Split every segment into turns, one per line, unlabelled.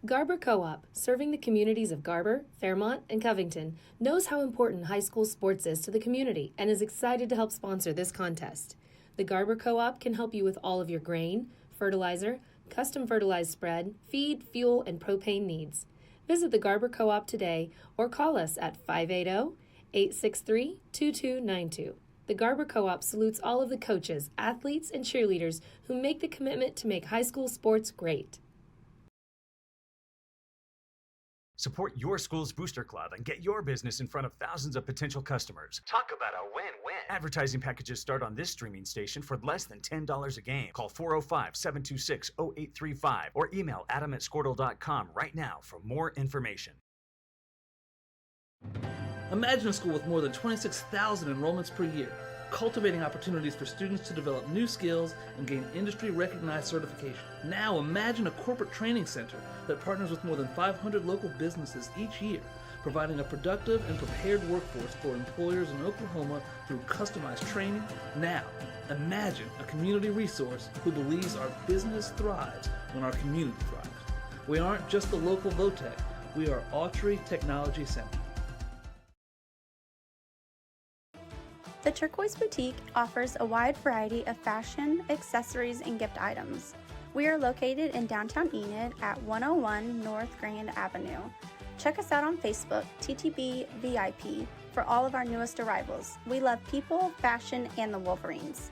Garber Co-op, serving the communities of Garber, Fairmont, and Covington, knows how important high school sports is to the community and is excited to help sponsor this contest. The Garber Co-op can help you with all of your grain, fertilizer, custom fertilized spread, feed, fuel, and propane needs. Visit the Garber Co-op today or call us at 580-863-2292. The Garber Co-op salutes all of the coaches, athletes, and cheerleaders who make the commitment to make high school sports great.
Support your school's booster club and get your business in front of thousands of potential customers. Talk about a win-win. Advertising packages start on this streaming station for less than $10 a game. Call 405-726-0835 or email adam@squirtle.com right now for more information.
Imagine a school with more than 26,000 enrollments per year, cultivating opportunities for students to develop new skills and gain industry-recognized certification. Now imagine a corporate training center that partners with more than 500 local businesses each year, providing a productive and prepared workforce for employers in Oklahoma through customized training. Now, imagine a community resource who believes our business thrives when our community thrives. We aren't just the local VOTEC, we are Autry Technology Center.
The Turquoise Boutique offers a wide variety of fashion, accessories, and gift items. We are located in downtown Enid at 101 North Grand Avenue. Check us out on Facebook, TTB VIP, for all of our newest arrivals. We love people, fashion, and the Wolverines.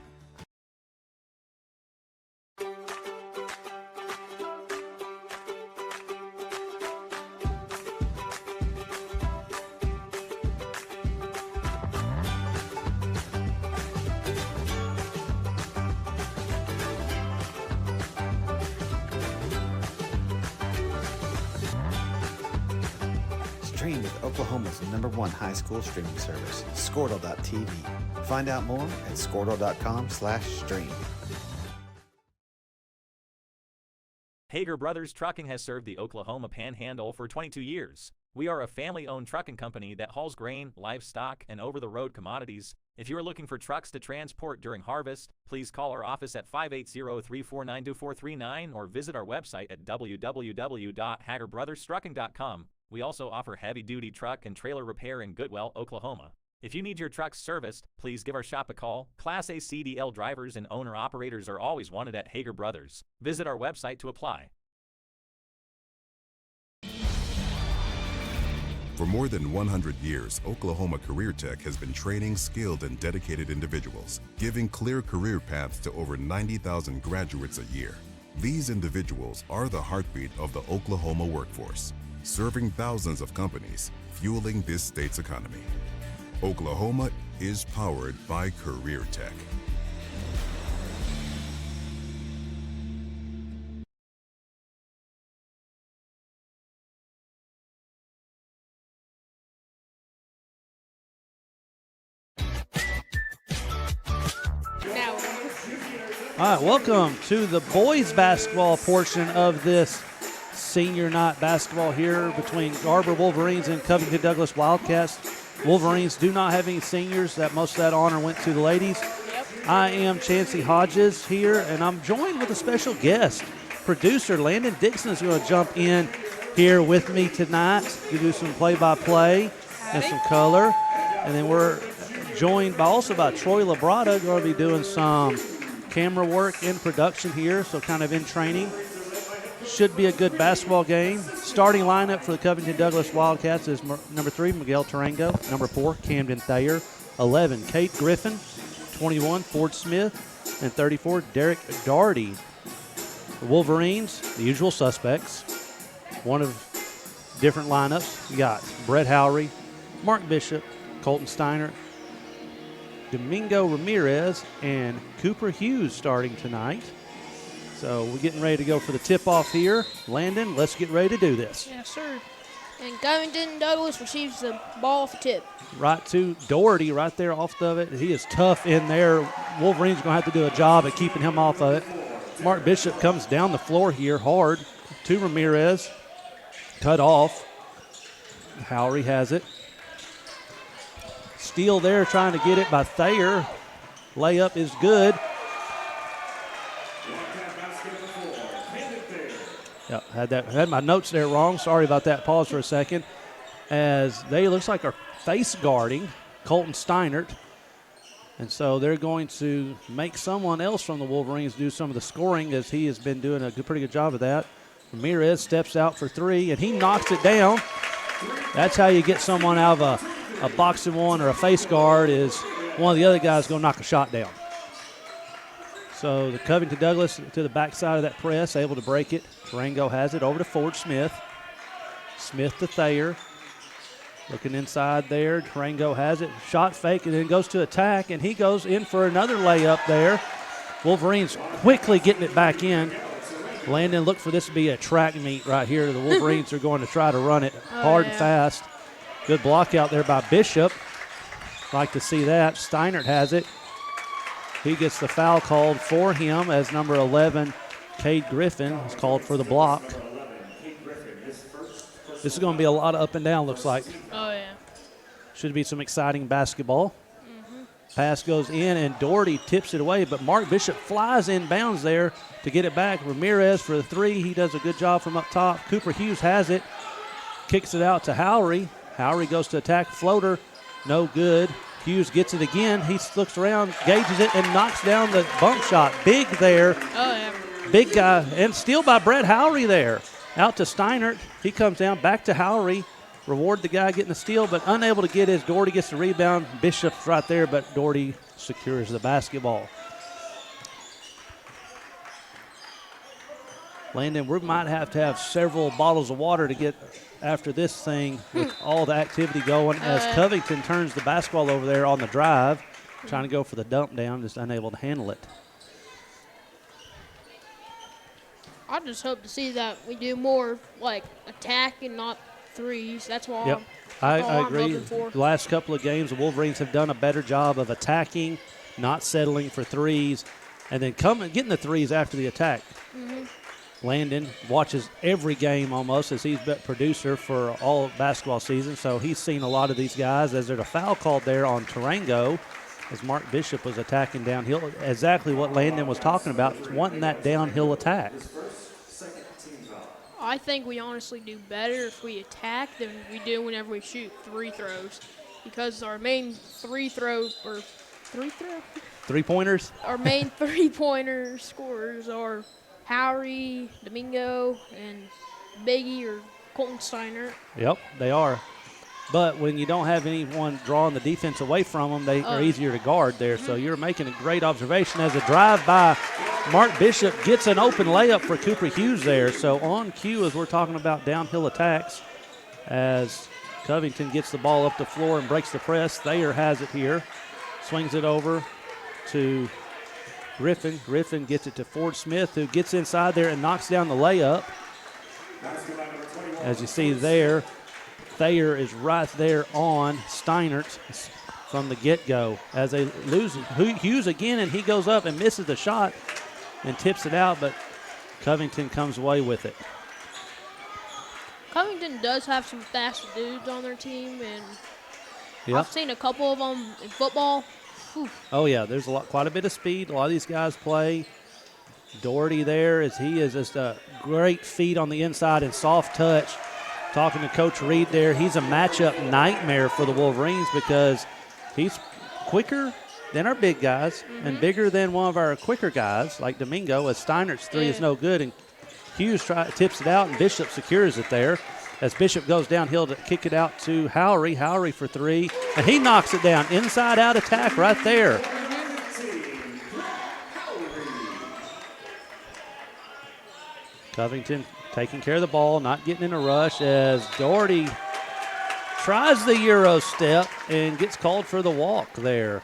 Stream with Oklahoma's #1 high school streaming service, Squirtle.tv. Find out more at squirtle.com/stream.
Hager Brothers Trucking has served the Oklahoma Panhandle for 22 years. We are a family-owned trucking company that hauls grain, livestock, and over-the-road commodities. If you are looking for trucks to transport during harvest, please call our office at 580-349-2439 or visit our website at www.hagerbrothers.trucking.com. We also offer heavy-duty truck and trailer repair in Goodwell, Oklahoma. If you need your truck serviced, please give our shop a call. Class A CDL drivers and owner-operators are always wanted at Hager Brothers. Visit our website to apply.
For more than 100 years, Oklahoma Career Tech has been training skilled and dedicated individuals, giving clear career paths to over 90,000 graduates a year. These individuals are the heartbeat of the Oklahoma workforce, serving thousands of companies, fueling this state's economy. Oklahoma is powered by Career Tech.
All right, welcome to the boys basketball portion of this senior night basketball here between Garber Wolverines and Covington Douglas Wildcats. Wolverines do not have any seniors. Most of that honor went to the ladies. Yep. I am Chancey Hodges here, and I'm joined with a special guest. Producer Landon Dixon is going to jump in here with me tonight to do some play-by-play and some color. And then we're joined also by Troy Labrada, going to be doing some camera work in production here, so kind of in training. Should be a good basketball game. Starting lineup for the Covington Douglas Wildcats is number 3, Miguel Tarango. Number 4, Camden Thayer. 11, Kate Griffin. 21, Ford Smith. And 34, Derek Daugherty. The Wolverines, the usual suspects. One of different lineups. You got Brett Howry, Mark Bishop, Colton Steiner, Domingo Ramirez, and Cooper Hughes starting tonight. So we're getting ready to go for the tip-off here. Landon, let's get ready to do this.
Yes, sir. And Covington Douglas receives the ball off the tip.
Right to Doherty right there off of it. He is tough in there. Wolverines going to have to do a job at keeping him off of it. Mark Bishop comes down the floor here hard to Ramirez. Cut off. Howry has it. Steal there, trying to get it by Thayer. Layup is good. Yep, had my notes there wrong. Sorry about that. Pause for a second. As they looks like are face guarding Colton Steinert. And so they're going to make someone else from the Wolverines do some of the scoring, as he has been doing a pretty good job of that. Ramirez steps out for three, and he knocks it down. That's how you get someone out of a boxing one or a face guard, is one of the other guys going to knock a shot down. So the Covington Douglas to the backside of that press, able to break it. Tarango has it over to Ford Smith. Smith to Thayer. Looking inside there, Tarango has it. Shot fake, and then goes to attack, and he goes in for another layup there. Wolverines quickly getting it back in. Landon looked for this to be a track meet right here. The Wolverines are going to try to run it hard and fast. Good block out there by Bishop. Like to see that. Steinert has it. He gets the foul called for him as number 11, Cade Griffin, is called for the block. This is going to be a lot of up and down, looks like.
Oh, yeah.
Should be some exciting basketball. Pass goes in, and Doherty tips it away, but Mark Bishop flies inbounds there to get it back. Ramirez for the three. He does a good job from up top. Cooper Hughes has it. Kicks it out to Howry. Howry goes to attack. Floater, no good. Hughes gets it again. He looks around, gauges it, and knocks down the bump shot. Big there.
Oh, yeah.
Big guy. And steal by Brett Howry there. Out to Steinert. He comes down, back to Howry. Reward the guy getting the steal, but unable to get his. Doherty gets the rebound. Bishop's right there, but Doherty secures the basketball. Landon, we might have to have several bottles of water to get after this thing with all the activity going, as Covington turns the basketball over there on the drive, trying to go for the dump down, just unable to handle it.
I just hope to see that we do more, like, attack and not threes. That's what
Yep,
I
I agree.
I'm looking for.
The last couple of games, the Wolverines have done a better job of attacking, not settling for threes, and then getting the threes after the attack. Landon watches every game almost, as he's been producer for all basketball season, so he's seen a lot of these guys. As there's a foul called there on Tarango, as Mark Bishop was attacking downhill. Exactly what Landon was talking about, wanting that downhill attack.
I think we honestly do better if we attack than we do whenever we shoot free throws, because our main
Three-pointers?
our main three-pointer scorers are Howry, Domingo, and Biggie or Colton Steiner.
Yep, they are. But when you don't have anyone drawing the defense away from them, they are easier to guard there. So you're making a great observation as a drive by Mark Bishop gets an open layup for Cooper Hughes there. So on cue, as we're talking about downhill attacks, as Covington gets the ball up the floor and breaks the press. Thayer has it here. Swings it over to Griffin. Griffin gets it to Ford Smith, who gets inside there and knocks down the layup. As you see there, Thayer is right there on Steinert from the get-go. As they lose Hughes again, and he goes up and misses the shot and tips it out, but Covington comes away with it.
Covington does have some fast dudes on their team, and
Yep.
I've seen a couple of them in football. Whew.
Oh, yeah, there's quite a bit of speed. A lot of these guys play. Doherty there, as he is just a great feet on the inside and soft touch. Talking to Coach Reed there, he's a matchup nightmare for the Wolverines because he's quicker than our big guys and bigger than one of our quicker guys like Domingo, as Steinert's three is no good, and Hughes tips it out, and Bishop secures it there. As Bishop goes downhill to kick it out to Howry. Howry for three, and he knocks it down. Inside-out attack right there. Covington taking care of the ball, not getting in a rush, as Doherty tries the Euro step and gets called for the walk there.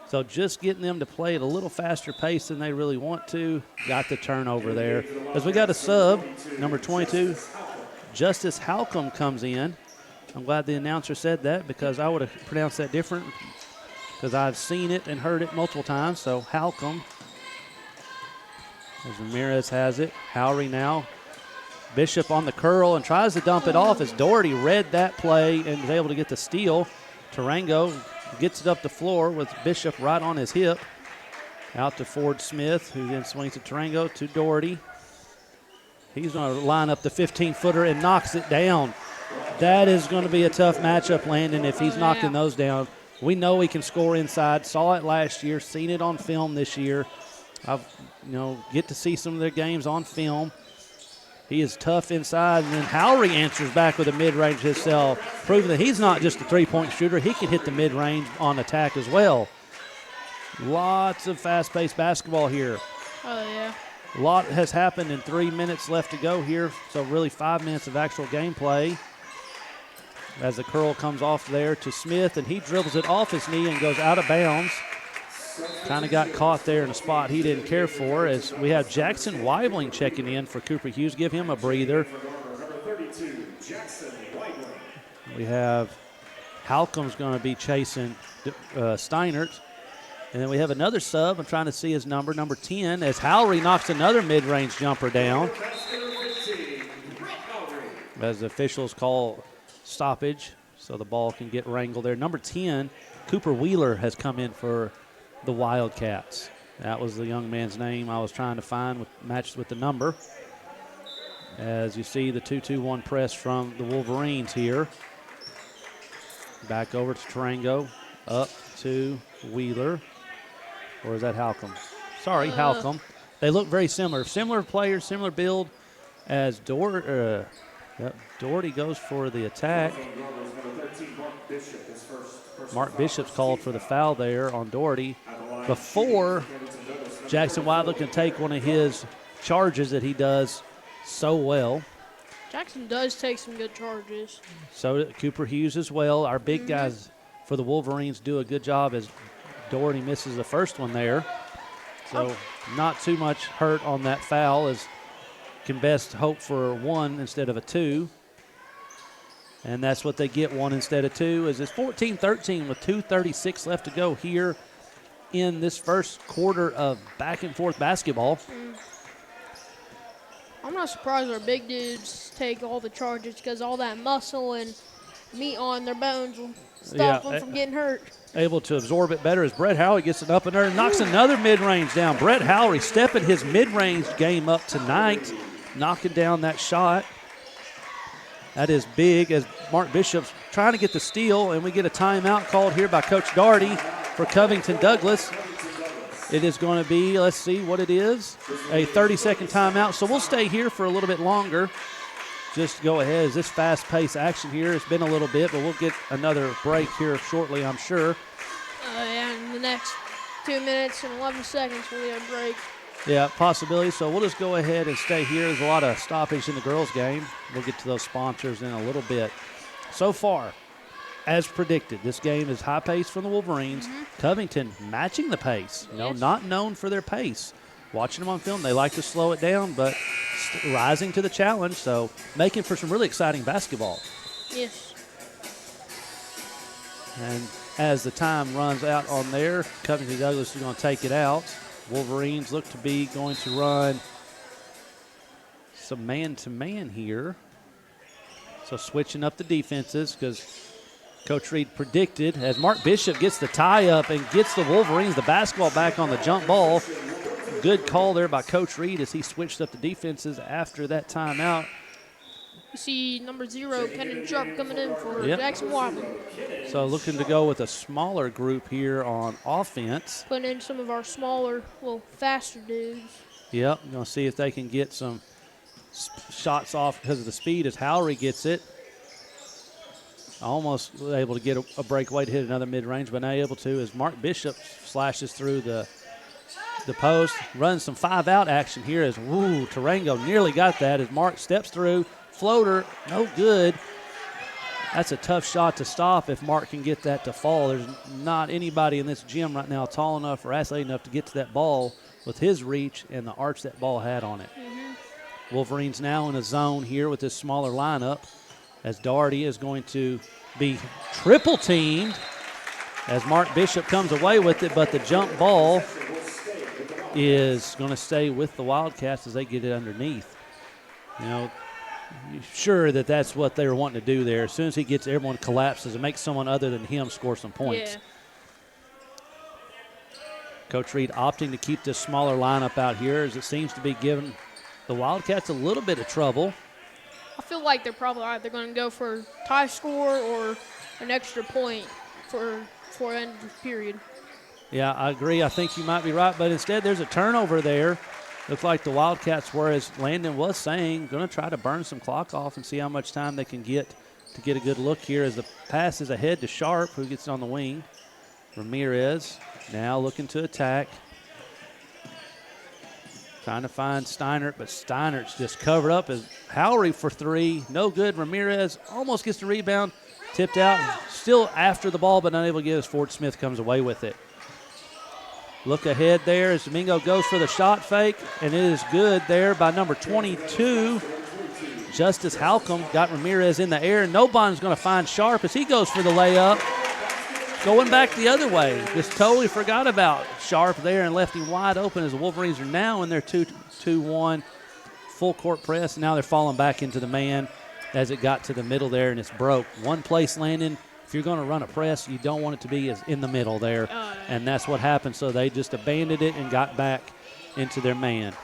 So just getting them to play at a little faster pace than they really want to. Got the turnover there. As we got a sub, number 22, Justice Halcomb comes in. I'm glad the announcer said that because I would have pronounced that different because I've seen it and heard it multiple times. So Halcomb, as Ramirez has it. Howry now. Bishop on the curl and tries to dump it off as Doherty read that play and was able to get the steal. Tarango gets it up the floor with Bishop right on his hip. Out to Ford Smith, who then swings to Tarango to Doherty. He's going to line up the 15-footer and knocks it down. That is going to be a tough matchup, Landon, if he's knocking those down. We know he can score inside. Saw it last year, seen it on film this year. I've, get to see some of their games on film. He is tough inside, and then Howry answers back with a mid-range himself, proving that he's not just a three-point shooter. He can hit the mid-range on attack as well. Lots of fast-paced basketball here.
Oh, yeah.
A lot has happened in 3 minutes left to go here, so really 5 minutes of actual gameplay. As the curl comes off there to Smith, and he dribbles it off his knee and goes out of bounds. Kind of got caught there in a spot he didn't care for, as we have Jackson Weibling checking in for Cooper Hughes. Give him a breather. We have Halcom's going to be chasing Steinert. And then we have another sub. I'm trying to see his number 10, as Howry knocks another mid-range jumper down. As the officials call stoppage, so the ball can get wrangled there. Number 10, Cooper Wheeler, has come in for the Wildcats. That was the young man's name I was trying to find, matched with the number. As you see the 2-2-1 press from the Wolverines here. Back over to Tarango, up to Wheeler. Or is that Halcom? Sorry, Halcom. They look very similar. Similar players, similar build, as Doherty goes for the attack. Mark Bishop's called for the foul there on Doherty before Jackson Weibling can take one of his charges that he does so well.
Jackson does take some good charges.
So Cooper Hughes as well. Our big guys for the Wolverines do a good job, as Doherty misses the first one there. So not too much hurt on that foul, as can best hope for one instead of a two. And that's what they get, one instead of two, as it's 14-13 with 2:36 left to go here in this first quarter of back-and-forth basketball.
I'm not surprised our big dudes take all the charges, because all that muscle and meat on their bones will stop them from getting hurt.
Able to absorb it better as Brett Howry gets it up in there and knocks another mid-range down. Brett Howry stepping his mid-range game up tonight, knocking down that shot. That is big, as Mark Bishop's trying to get the steal, and we get a timeout called here by Coach Daugherty for Covington Douglas. It is going to be, let's see what it is, a 30-second timeout. So we'll stay here for a little bit longer. Just go ahead, as this fast-paced action here, it's been a little bit, but we'll get another break here shortly, I'm sure.
In the next 2 minutes and 11 seconds, we'll get a break.
Yeah, possibility. So we'll just go ahead and stay here. There's a lot of stoppage in the girls' game. We'll get to those sponsors in a little bit. So far, as predicted, this game is high pace from the Wolverines. Covington matching the pace. Not known for their pace. Watching them on film, they like to slow it down, but rising to the challenge, so making for some really exciting basketball.
Yes.
And as the time runs out on there, Covington Douglas is going to take it out. Wolverines look to be going to run some man-to-man here. So switching up the defenses, because Coach Reed predicted, as Mark Bishop gets the tie-up and gets the Wolverines the basketball back on the jump ball. Good call there by Coach Reed as he switched up the defenses after that timeout.
You see number 0, Kenan Sharp, coming in for Jackson Weibling.
So looking to go with a smaller group here on offense.
Putting in some of our smaller, faster dudes.
Yep, going to see if they can get some shots off because of the speed as Howry gets it. Almost able to get a breakaway to hit another mid-range, but not able to, as Mark Bishop slashes through the post. Runs some 5-out action here as, Tarango nearly got that as Mark steps through. Floater, no good. That's a tough shot to stop if Mark can get that to fall. There's not anybody in this gym right now tall enough or athletic enough to get to that ball with his reach and the arch that ball had on it. Wolverines now in a zone here with this smaller lineup, as Daugherty is going to be triple teamed as Mark Bishop comes away with it, but the jump ball is going to stay with the Wildcats as they get it underneath. Sure that's what they were wanting to do there. As soon as he gets everyone collapses and makes someone other than him score some points.
Yeah.
Coach Reed opting to keep this smaller lineup out here, as it seems to be giving the Wildcats a little bit of trouble.
I feel like they're probably either going to go for tie score or an extra point for end of the period.
Yeah, I agree. I think you might be right, but instead there's a turnover there. Looks like the Wildcats were, as Landon was saying, going to try to burn some clock off and see how much time they can get to get a good look here as the pass is ahead to Sharp, who gets it on the wing. Ramirez now looking to attack. Trying to find Steinert, but Steinert's just covered up as Howry for three. No good. Ramirez almost gets the rebound. Tipped out. Still after the ball, but unable to get as Ford Smith comes away with it. Look ahead there as Domingo goes for the shot fake, and it is good there by number 22. Justice Halcomb got Ramirez in the air. Nobon's going to find Sharp as he goes for the layup. Going back the other way. Just totally forgot about Sharp there and left him wide open as the Wolverines are now in their 2-2-1 full court press. Now they're falling back into the man as it got to the middle there, and it's broke. One place, Landon, if you're going to run a press, you don't want it to be as in the middle there, and that's what happened. So they just abandoned it and got back into their man.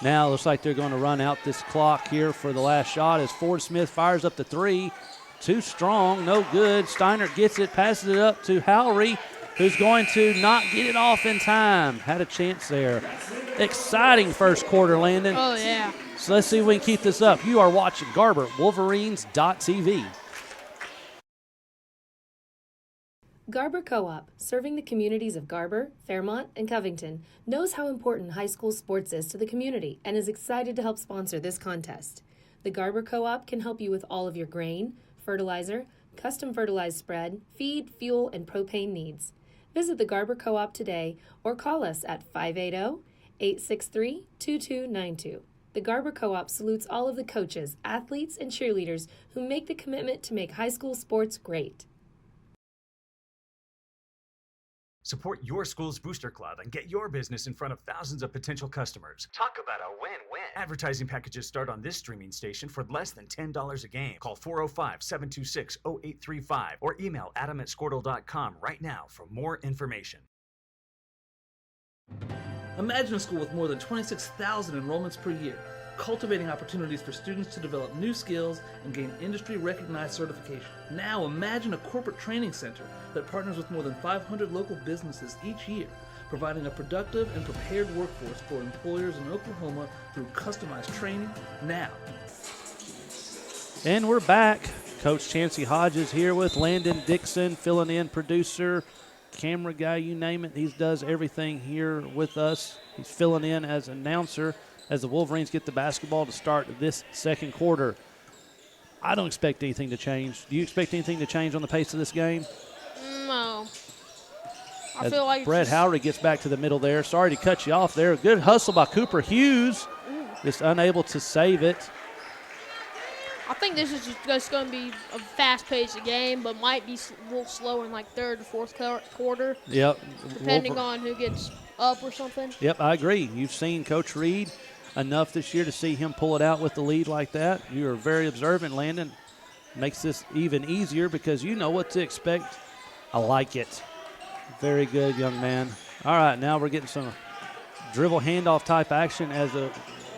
Now it looks like they're going to run out this clock here for the last shot as Ford Smith fires up the three. Too strong, no good. Steinert gets it, passes it up to Howry, who's going to not get it off in time. Had a chance there. Exciting first quarter, Landon.
Oh, yeah.
So let's see if we can keep this up. You are watching Garber, Wolverines.tv.
Garber Co-op, serving the communities of Garber, Fairmont, and Covington, knows how important high school sports is to the community and is excited to help sponsor this contest. The Garber Co-op can help you with all of your grain, fertilizer, custom fertilized spread, feed, fuel, and propane needs. Visit the Garber Co-op today or call us at 580-863-2292. The Garber Co-op salutes all of the coaches, athletes, and cheerleaders who make the commitment to make high school sports great.
Support your school's booster club and get your business in front of thousands of potential customers. Talk about a win-win. Advertising packages start on this streaming station for less than $10 a game. Call 405-726-0835 or email adam@squirtle.com right now for more information.
Imagine a school with more than 26,000 enrollments per year, cultivating opportunities for students to develop new skills and gain industry-recognized certification. Now imagine a corporate training center that partners with more than 500 local businesses each year, providing a productive and prepared workforce for employers in Oklahoma through customized training now.
And we're back. Coach Chancey Hodges here with Landon Dixon, filling in, producer, camera guy, you name it. He does everything here with us. He's filling in as announcer as the Wolverines get the basketball to start this second quarter. I don't expect anything to change. Do you expect anything to change on the pace of this game?
No. I
As
feel like
Brett Howry gets back to the middle there. Sorry to cut you off there. Good hustle by Cooper Hughes. Just unable to save it.
I think this is just going to be a fast-paced game, but might be a little slower in like third or fourth quarter.
Yep.
Depending on who gets up or something.
Yep, I agree. You've seen Coach Reed enough this year to see him pull it out with the lead like that. You are very observant, Landon. Makes this even easier because you know what to expect. I like it. Very good, young man. All right, now we're getting some dribble handoff type action as the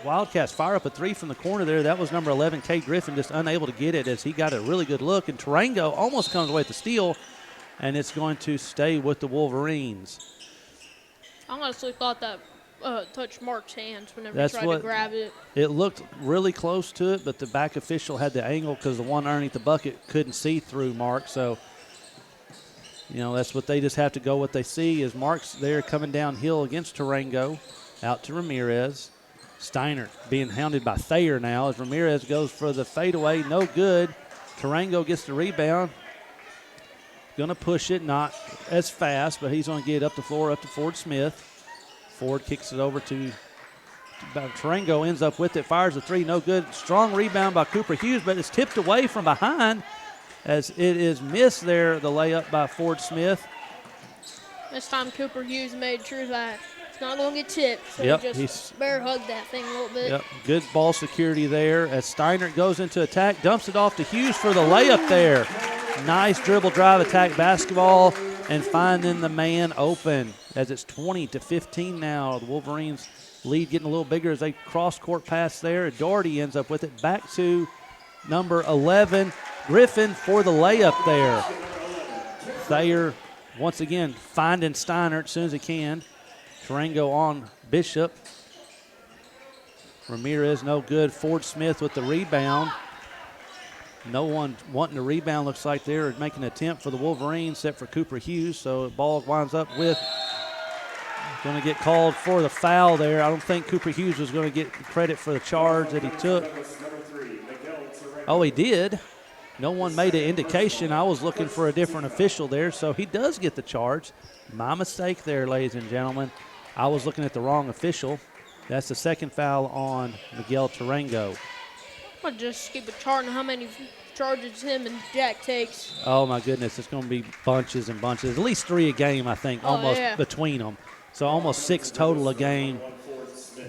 Wildcats fire up a three from the corner there. That was number 11, Kay Griffin, just unable to get it as he got a really good look. And Tarango almost comes away with the steal, and it's going to stay with the Wolverines.
I honestly thought that touched Mark's hands whenever he tried to grab it.
It looked really close to it, but the back official had the angle because the one underneath the bucket couldn't see through Mark. So, you know, that's what they just have to go what they see is Mark's there coming downhill against Tarango, out to Ramirez. Steiner being hounded by Thayer now as Ramirez goes for the fadeaway. No good. Tarango gets the rebound. Going to push it, not as fast, but he's going to get up the floor, up to Ford Smith. Ford kicks it over to Tarango, ends up with it, fires a three, no good. Strong rebound by Cooper Hughes, but it's tipped away from behind as it is missed there, the layup by Ford Smith.
This time Cooper Hughes made sure that it's not going to get tipped, so he just bear hugged that thing a little bit.
Yep, good ball security there as Steiner goes into attack, dumps it off to Hughes for the layup there. Nice dribble drive attack basketball and finding the man open as it's 20-15 now. The Wolverines Lead getting a little bigger as they cross-court pass there. Doherty ends up with it. Back to number 11, Griffin for the layup there. Thayer once again finding Steiner as soon as he can. Tarango on Bishop. Ramirez no good. Ford Smith with the rebound. No one wanting to rebound. Looks like they're making an attempt for the Wolverines, except for Cooper Hughes. So the ball winds up with, going to get called for the foul there. I don't think Cooper Hughes was going to get credit for the charge that he took. Oh, he did. No one made an indication. I was looking for a different official there, so he does get the charge. My mistake there, ladies and gentlemen. I was looking at the wrong official. That's the second foul on Miguel Tarango.
I'll just keep a chart on how many charges him and Jack takes.
Oh, my goodness. It's going to be bunches and bunches. At least 3 a game, I think, between them. So almost 6 total a game.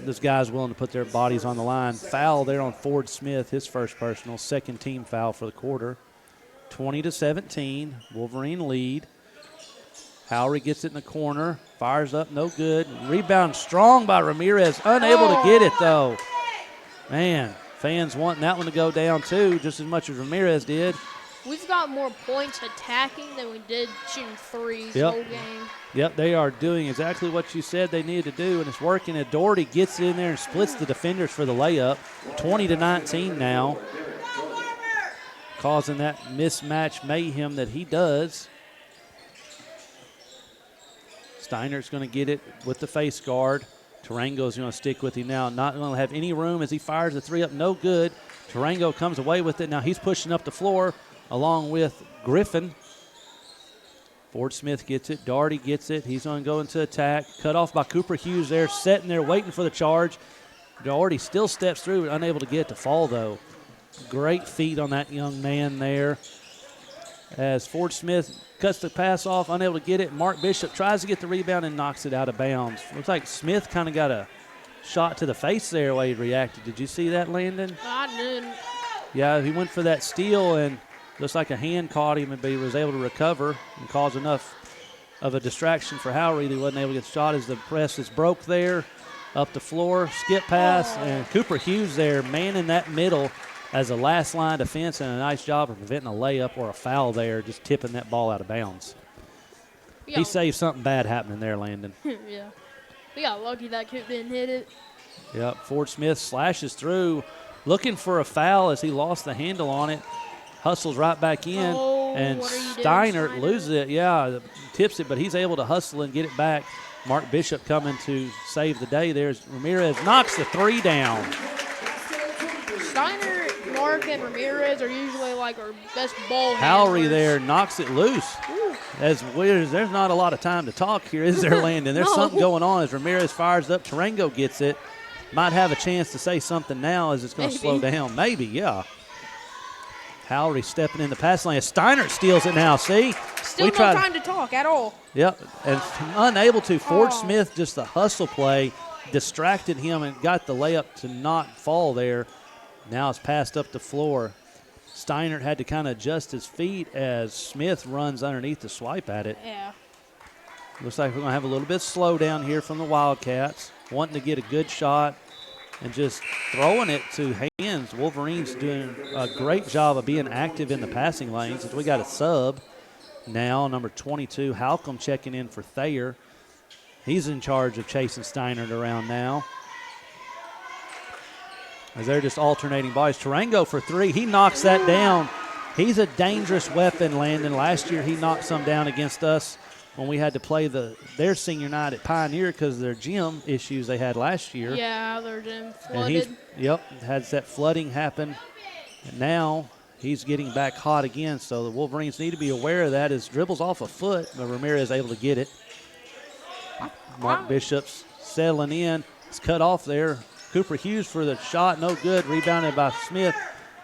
This guy's willing to put their bodies on the line. Foul there on Ford Smith, his first personal, second team foul for the quarter. 20-17, Wolverine lead. Howry gets it in the corner, fires up, no good. Rebound strong by Ramirez, unable to get it though. Man, fans wanting that one to go down too, just as much as Ramirez did.
We've got more points attacking than we did shooting threes the whole game.
Yep, they are doing exactly what you said they needed to do, and it's working. And Doherty gets in there and splits the defenders for the layup. 20-19 now, causing that mismatch mayhem that he does. Steiner's going to get it with the face guard. Tarango's going to stick with him now. Not going to have any room as he fires the 3 up. No good. Tarango comes away with it. Now he's pushing up the floor along with Griffin. Ford Smith gets it. Doherty gets it. He's going to go into attack. Cut off by Cooper Hughes there, sitting there waiting for the charge. Doherty still steps through, but unable to get it to fall, though. Great feet on that young man there. As Ford Smith cuts the pass off, unable to get it. Mark Bishop tries to get the rebound and knocks it out of bounds. Looks like Smith kind of got a shot to the face there the way he reacted. Did you see that, Landon?
I didn't.
Yeah, he went for that steal, and looks like a hand caught him, but he was able to recover and cause enough of a distraction for Howry that he wasn't able to get the shot as the press is broke there. Up the floor, skip pass, and Cooper Hughes there, man in that middle as a last line defense, and a nice job of preventing a layup or a foul there, just tipping that ball out of bounds. He saved something bad happening there, Landon.
Yeah. We got lucky that Coop didn't hit it.
Yep, Ford Smith slashes through, looking for a foul as he lost the handle on it. Hustles right back in, and Steiner loses it. Yeah, tips it, but he's able to hustle and get it back. Mark Bishop coming to save the day there. Ramirez knocks the 3 down.
Steiner, Mark, and Ramirez are usually like our best ball
Howry
handlers.
there knocks it loose. As weird as there's not a lot of time to talk here, is there, Landon? There's something going on as Ramirez fires up. Tarango gets it. Might have a chance to say something now as it's going to slow down. Maybe, yeah. Howry stepping in the pass lane. Steiner steals it now, see?
Still no time to talk at all.
Yep, and unable to. Ford Smith, just the hustle play, distracted him and got the layup to not fall there. Now it's passed up the floor. Steiner had to kind of adjust his feet as Smith runs underneath to swipe at it.
Yeah.
Looks like we're going to have a little bit of slowdown here from the Wildcats, wanting to get a good shot and just throwing it to hands. Wolverines doing a great job of being active in the passing lanes. As we got a sub now, number 22, Halcomb checking in for Thayer. He's in charge of chasing Steiner around now. As they're just alternating bodies. Tarango for 3. He knocks that down. He's a dangerous weapon, Landon. Last year he knocked some down against us when we had to play their senior night at Pioneer because of their gym issues they had last year.
Yeah, their gym flooded.
And has that flooding happen. And now he's getting back hot again, so the Wolverines need to be aware of that. His dribbles off a foot, but Ramirez is able to get it. Mark Bishop's settling in. It's cut off there. Cooper Hughes for the shot, no good. Rebounded by Smith.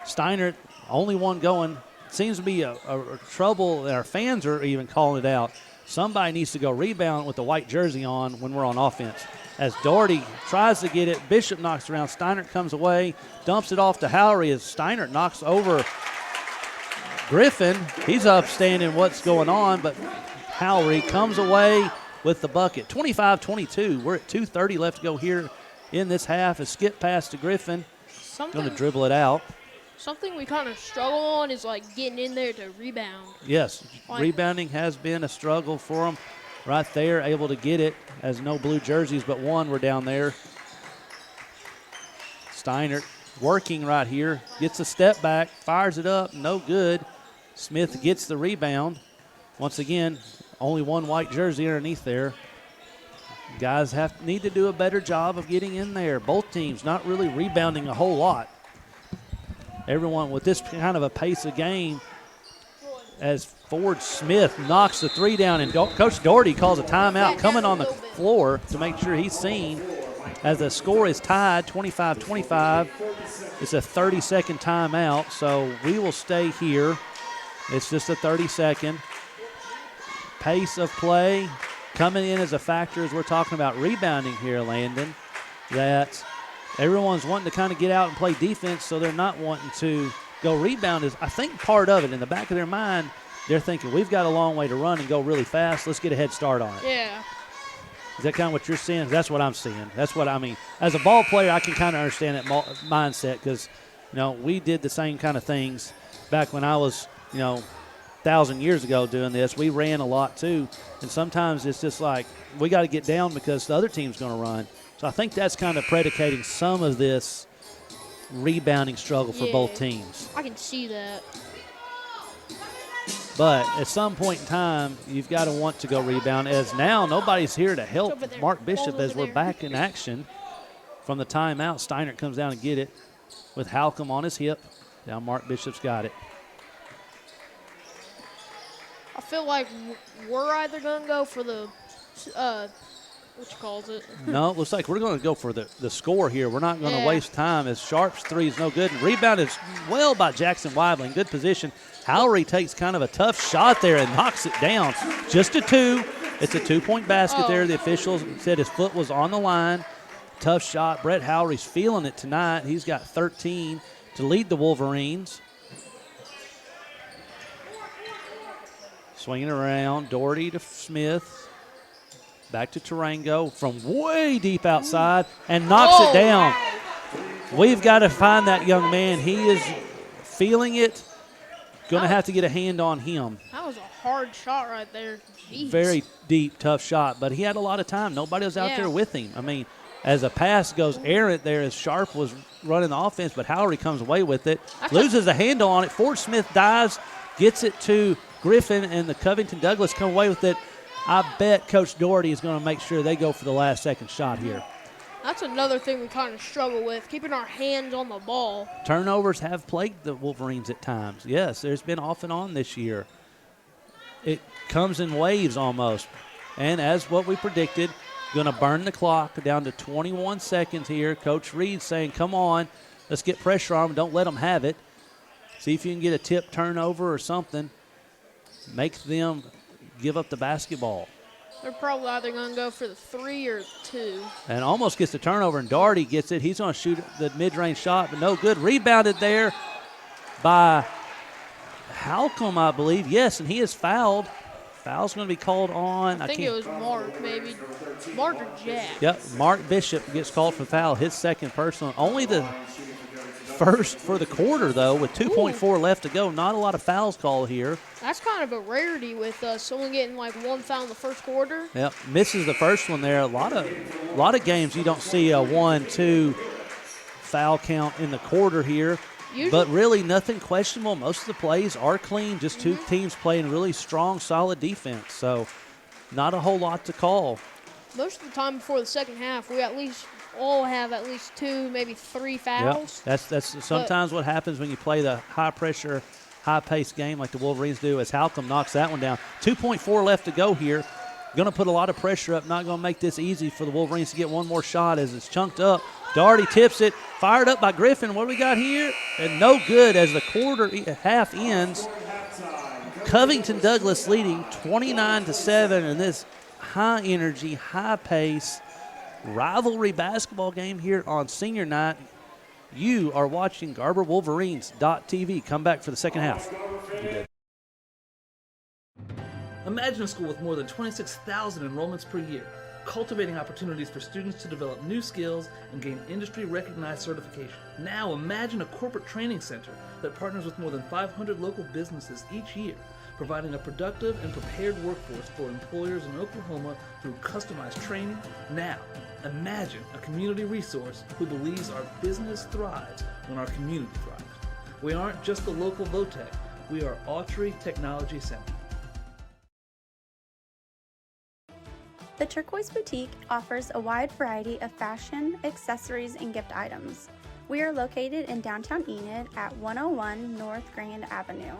Steiner, only one going. Seems to be a trouble, and our fans are even calling it out. Somebody needs to go rebound with the white jersey on when we're on offense. As Doherty tries to get it, Bishop knocks around. Steiner comes away, dumps it off to Howry as Steiner knocks over Griffin. He's upstanding what's going on, but Howry comes away with the bucket. 25-22. We're at 2:30 left to go here in this half. A skip pass to Griffin.
Something
Going to dribble it out.
Something we kind of struggle on is like getting in there to rebound.
Yes, rebounding has been a struggle for them. Right there, able to get it as no blue jerseys but one were down there. Steiner working right here, gets a step back, fires it up, no good. Smith gets the rebound. Once again, only one white jersey underneath there. Guys need to do a better job of getting in there. Both teams not really rebounding a whole lot. Everyone with this kind of a pace of game, as Ford Smith knocks the three down, and Coach Doherty calls a timeout coming on the floor to make sure he's seen. As the score is tied 25-25, it's a 30-second timeout, so we will stay here. It's just a 30-second. Pace of play coming in as a factor as we're talking about rebounding here, Landon, that everyone's wanting to kind of get out and play defense, so they're not wanting to go rebound. Is I think part of it. In the back of their mind, they're thinking, we've got a long way to run and go really fast. Let's get a head start on it.
Yeah.
Is that kind of what you're seeing? That's what I'm seeing. That's what I mean. As a ball player, I can kind of understand that mindset because, we did the same kind of things back when I was, 1,000 years ago doing this. We ran a lot too, and sometimes it's just like we got to get down because the other team's going to run. So I think that's kind of predicating some of this rebounding struggle for both teams.
I can see that.
But at some point in time, you've got to want to go rebound, as now nobody's here to help Mark Bishop as we're back in action from the timeout. Steiner comes down and get it with Halcomb on his hip. Now Mark Bishop's got it.
I feel like we're either going to go for the
No, it looks like we're going to go for the score here. We're not going to waste time as Sharp's three is no good. And rebound is well by Jackson Weibling. Good position. Howry takes kind of a tough shot there and knocks it down. Just a two. It's a two-point basket there. The officials said his foot was on the line. Tough shot. Brett Howry's feeling it tonight. He's got 13 to lead the Wolverines. Swinging around. Doherty to Smith. Back to Tarango from way deep outside and knocks it down. We've got to find that young man. He is feeling it. Going to have to get a hand on him.
That was a hard shot right there. Jeez.
Very deep, tough shot, but he had a lot of time. Nobody was out there with him. I mean, as a pass goes errant there as Sharp was running the offense, but Howry comes away with it, loses a handle on it. Ford Smith dives, gets it to Griffin, and the Covington Douglas come away with it. I bet Coach Doherty is going to make sure they go for the last second shot here.
That's another thing we kind of struggle with, keeping our hands on the ball.
Turnovers have plagued the Wolverines at times. Yes, there's been off and on this year. It comes in waves almost. And as what we predicted, going to burn the clock down to 21 seconds here. Coach Reed saying, come on, let's get pressure on them. Don't let them have it. See if you can get a tip turnover or something. Make them give up the basketball.
They're probably either going to go for the 3 or 2.
And almost gets the turnover, and Doherty gets it. He's going to shoot the mid-range shot, but no good. Rebounded there by Halcomb, I believe. Yes, and he is fouled. Foul's going to be called on.
I think it was Mark, maybe. Mark or Jack.
Yep, Mark Bishop gets called for foul, his second personal. Only the first for the quarter, though, with 2.4 left to go. Not a lot of fouls called here.
That's kind of a rarity with someone getting like one foul in the first quarter.
Yep, misses the first one there. A lot of games you don't see a 1-2 foul count in the quarter here. Usually, but really nothing questionable. Most of the plays are clean. Just two teams playing really strong, solid defense. So not a whole lot to call.
Most of the time before the second half, we at least all have at least 2, maybe 3 fouls.
Yep. That's sometimes what happens when you play the high-pressure, high-paced game like the Wolverines do, as Halcomb knocks that one down. 2.4 left to go here. Going to put a lot of pressure up. Not going to make this easy for the Wolverines to get one more shot as it's chunked up. Doherty tips it. Fired up by Griffin. What do we got here? And no good as the half ends. Covington Douglas leading 29-7 in this high-energy, high-pace rivalry basketball game here on senior night. You are watching GarberWolverines.tv. Come back for the second half.
Imagine a school with more than 26,000 enrollments per year. cultivating opportunities for students to develop new skills and gain industry-recognized certification. Now imagine a corporate training center that partners with more than 500 local businesses each year, providing a productive and prepared workforce for employers in Oklahoma through customized training. Now, imagine a community resource who believes our business thrives when our community thrives. We aren't just the local VOTEC, we are Autry Technology Center.
The Turquoise Boutique offers a wide variety of fashion, accessories, and gift items. We are located in downtown Enid at 101 North Grand Avenue.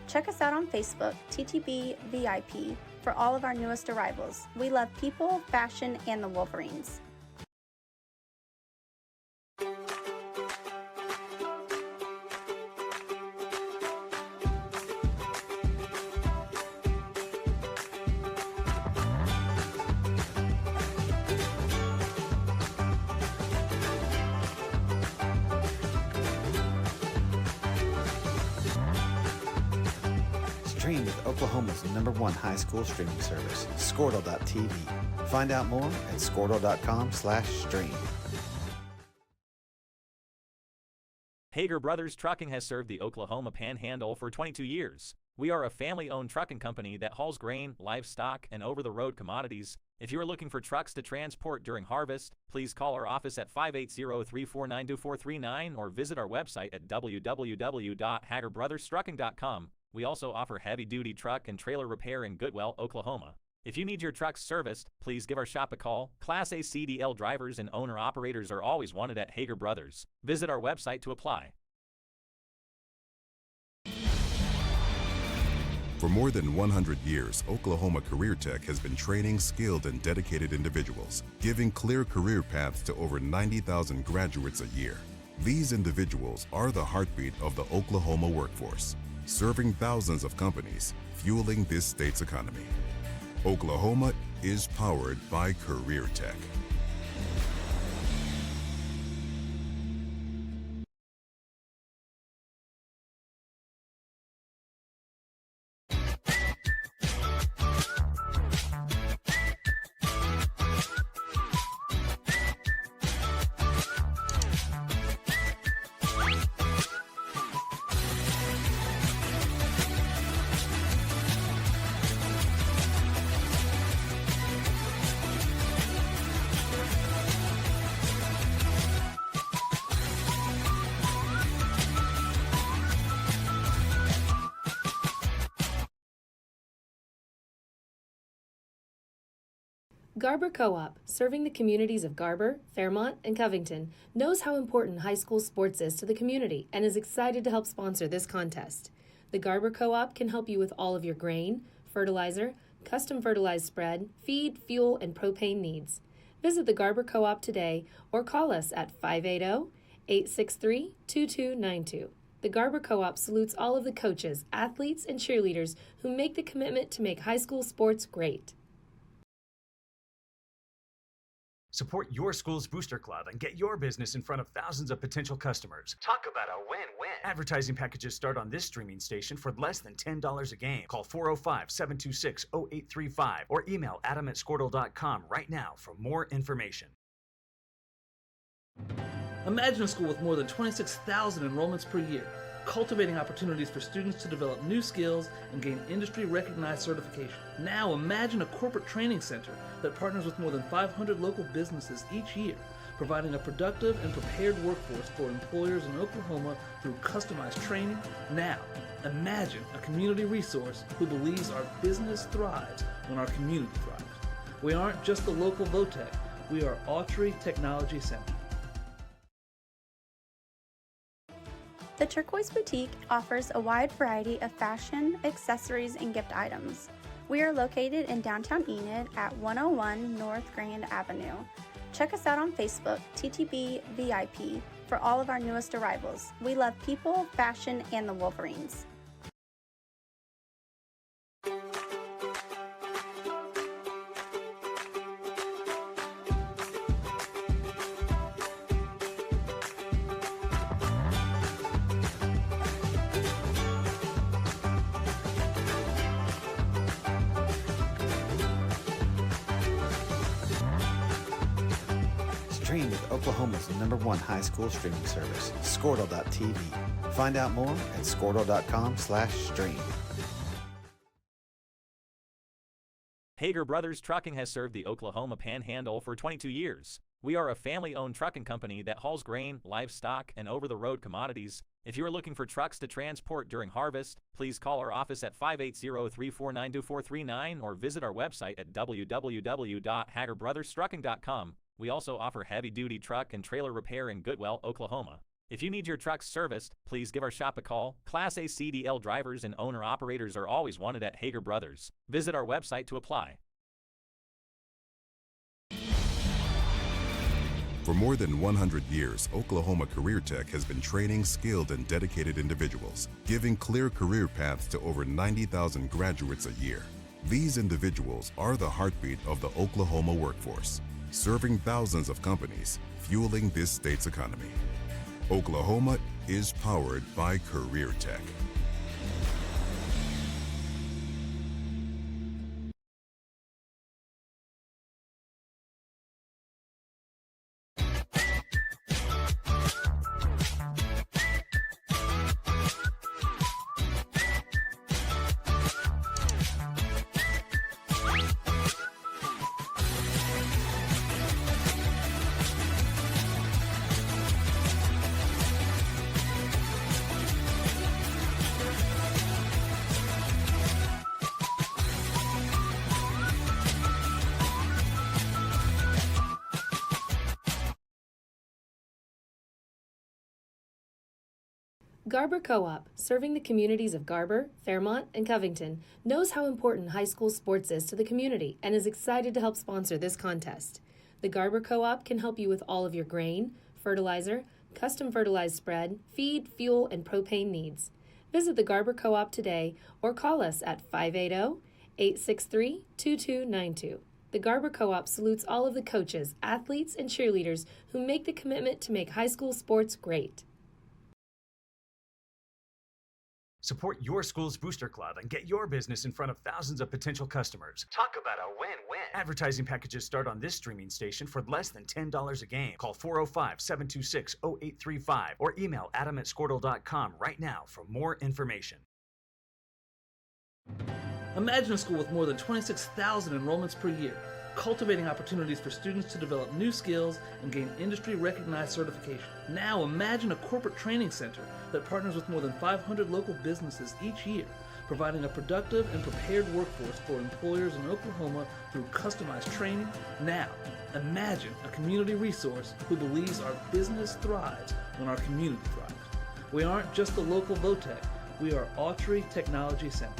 Check us out on Facebook, TTB VIP, for all of our newest arrivals. We love people, fashion, and the Wolverines.
Stream with Oklahoma's #1 high school streaming service, Squirtle.tv. Find out more at squirtle.com/stream.
Hager Brothers Trucking has served the Oklahoma Panhandle for 22 years. We are a family-owned trucking company that hauls grain, livestock, and over-the-road commodities. If you are looking for trucks to transport during harvest, please call our office at 580-349-2439 or visit our website at www.hagerbrothers.trucking.com. We also offer heavy-duty truck and trailer repair in Goodwell, Oklahoma. If you need your truck serviced, please give our shop a call. Class A CDL drivers and owner-operators are always wanted at Hager Brothers. Visit our website to apply.
For more than 100 years, Oklahoma Career Tech has been training skilled and dedicated individuals, giving clear career paths to over 90,000 graduates a year. These individuals are the heartbeat of the Oklahoma workforce, serving thousands of companies, fueling this state's economy. Oklahoma is powered by Career Tech.
Garber Co-op, serving the communities of Garber, Fairmont, and Covington, knows how important high school sports is to the community and is excited to help sponsor this contest. The Garber Co-op can help you with all of your grain, fertilizer, custom fertilized spread, feed, fuel, and propane needs. Visit the Garber Co-op today or call us at 580-863-2292. The Garber Co-op salutes all of the coaches, athletes, and cheerleaders who make the commitment to make high school sports great.
Support your school's booster club and get your business in front of thousands of potential customers. Talk about a win-win. Advertising packages start on this streaming station for less than $10 a game. Call 405-726-0835 or email adam@squirtle.com right now for more information.
Imagine a school with more than 26,000 enrollments per year, cultivating opportunities for students to develop new skills and gain industry-recognized certification. Now imagine a corporate training center that partners with more than 500 local businesses each year, providing a productive and prepared workforce for employers in Oklahoma through customized training. Now, imagine a community resource who believes our business thrives when our community thrives. We aren't just the local VOTEC, we are Autry Technology Center.
The Turquoise Boutique offers a wide variety of fashion, accessories, and gift items. We are located in downtown Enid at 101 North Grand Avenue. Check us out on Facebook, TTB VIP, for all of our newest arrivals. We love people, fashion, and the Wolverines.
Stream with Oklahoma's #1 high school streaming service, Squirtle.tv. Find out more at Squirtle.com/stream.
Hager Brothers Trucking has served the Oklahoma Panhandle for 22 years. We are a family-owned trucking company that hauls grain, livestock, and over-the-road commodities. If you are looking for trucks to transport during harvest, please call our office at 580-349-2439 or visit our website at www.hagerbrothers.trucking.com. We also offer heavy-duty truck and trailer repair in Goodwell, Oklahoma. If you need your trucks serviced, please give our shop a call. Class A CDL drivers and owner-operators are always wanted at Hager Brothers. Visit our website to apply.
For more than 100 years, Oklahoma Career Tech has been training skilled and dedicated individuals, giving clear career paths to over 90,000 graduates a year. These individuals are the heartbeat of the Oklahoma workforce, serving thousands of companies, fueling this state's economy. Oklahoma is powered by Career Tech.
Garber Co-op, serving the communities of Garber, Fairmont, and Covington, knows how important high school sports is to the community and is excited to help sponsor this contest. The Garber Co-op can help you with all of your grain, fertilizer, custom fertilized spread, feed, fuel, and propane needs. Visit the Garber Co-op today or call us at 580-863-2292. The Garber Co-op salutes all of the coaches, athletes, and cheerleaders who make the commitment to make high school sports great.
Support your school's booster club and get your business in front of thousands of potential customers. Talk about a win-win. Advertising packages start on this streaming station for less than $10 a game. Call 405-726-0835 or email adam@squirtle.com right now for more information.
Imagine a school with more than 26,000 enrollments per year, cultivating opportunities for students to develop new skills and gain industry-recognized certification. Now imagine a corporate training center that partners with more than 500 local businesses each year, providing a productive and prepared workforce for employers in Oklahoma through customized training. Now imagine a community resource who believes our business thrives when our community thrives. We aren't just the local Votech, we are Autry Technology Center.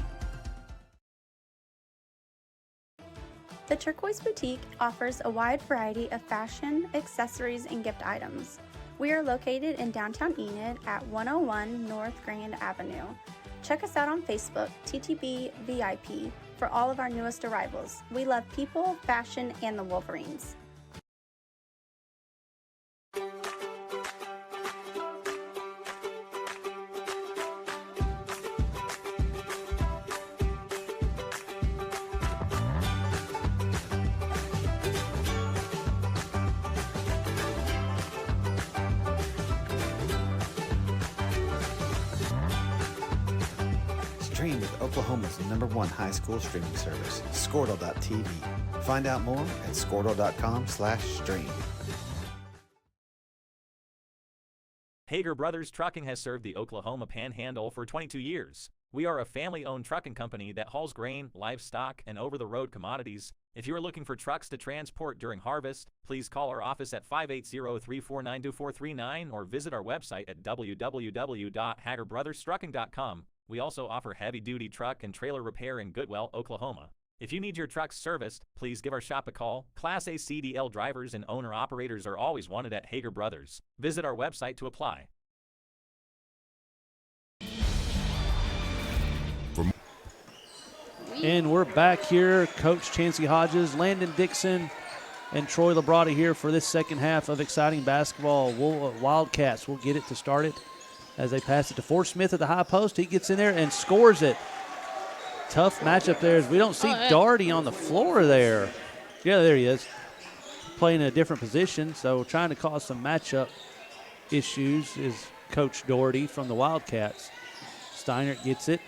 The Turquoise Boutique offers a wide variety of fashion, accessories, and gift items. We are located in downtown Enid at 101 North Grand Avenue. Check us out on Facebook, TTB VIP, for all of our newest arrivals. We love people, fashion, and the Wolverines.
Stream with Oklahoma's #1 high school streaming service, Squirtle.tv. Find out more at Squirtle.com/stream.
Hager Brothers Trucking has served the Oklahoma Panhandle for 22 years. We are a family-owned trucking company that hauls grain, livestock, and over-the-road commodities. If you are looking for trucks to transport during harvest, please call our office at 580-349-2439 or visit our website at www.hagerbrothers.trucking.com. We also offer heavy-duty truck and trailer repair in Goodwell, Oklahoma. If you need your trucks serviced, please give our shop a call. Class A CDL drivers and owner-operators are always wanted at Hager Brothers. Visit our website to apply.
And we're back here. Coach Chancey Hodges, Landon Dixon, and Troy Labrada here for this second half of exciting basketball. Wildcats will get it to start it as they pass it to Ford Smith at the high post. He gets in there and scores it. Tough matchup there as we don't see Darty on the floor there. Yeah, there he is. playing in a different position, so trying to cause some matchup issues is Coach Doherty from the Wildcats. Steinert gets it.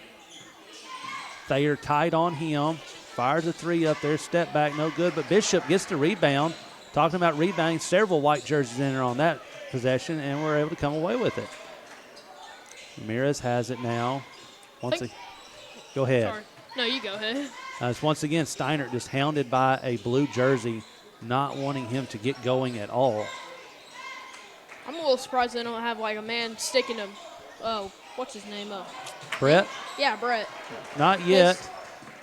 Thayer tight on him. Fires a three up there. Step back, no good. But Bishop gets the rebound. Talking about rebounding, several white jerseys in there on that possession, and we're able to come away with it. Ramirez has it now. Go ahead.
Sorry. No, you go ahead.
It's once again Steinert just hounded by a blue jersey, not wanting him to get going at all.
I'm a little surprised they don't have like a man sticking him. Oh, what's his name?
Brett?
Yeah, Brett.
Not yet.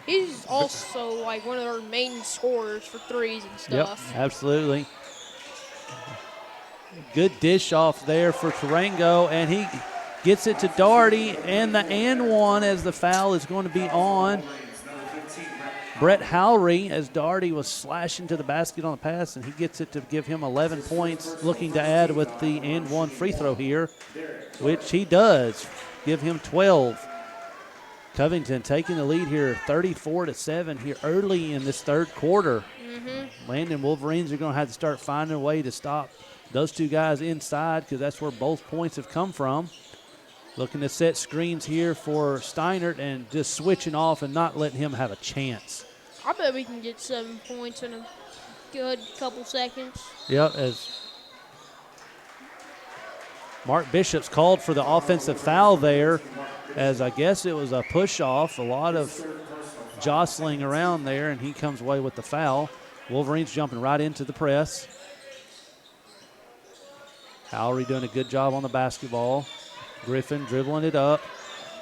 He's also like one of our main scorers for threes and stuff.
Yep, absolutely. Good dish off there for Tarango, and he gets it to Doherty, and the and one as the foul is going to be on Brett Howry as Doherty was slashing to the basket on the pass, and he gets it to give him 11 points, looking to add with the and one free throw here, which he does, give him 12. Covington taking the lead here 34-7 here early in this third quarter. Landon Wolverines are going to have to start finding a way to stop those two guys inside because that's where both points have come from. Looking to set screens here for Steinert and just switching off and not letting him have a chance.
I bet we can get 7 points in a good couple seconds.
Yep, as Mark Bishop's called for the offensive foul there, as I guess it was a push-off, a lot of jostling around there, and he comes away with the foul. Wolverines jumping right into the press. Howry doing a good job on the basketball. Griffin dribbling it up,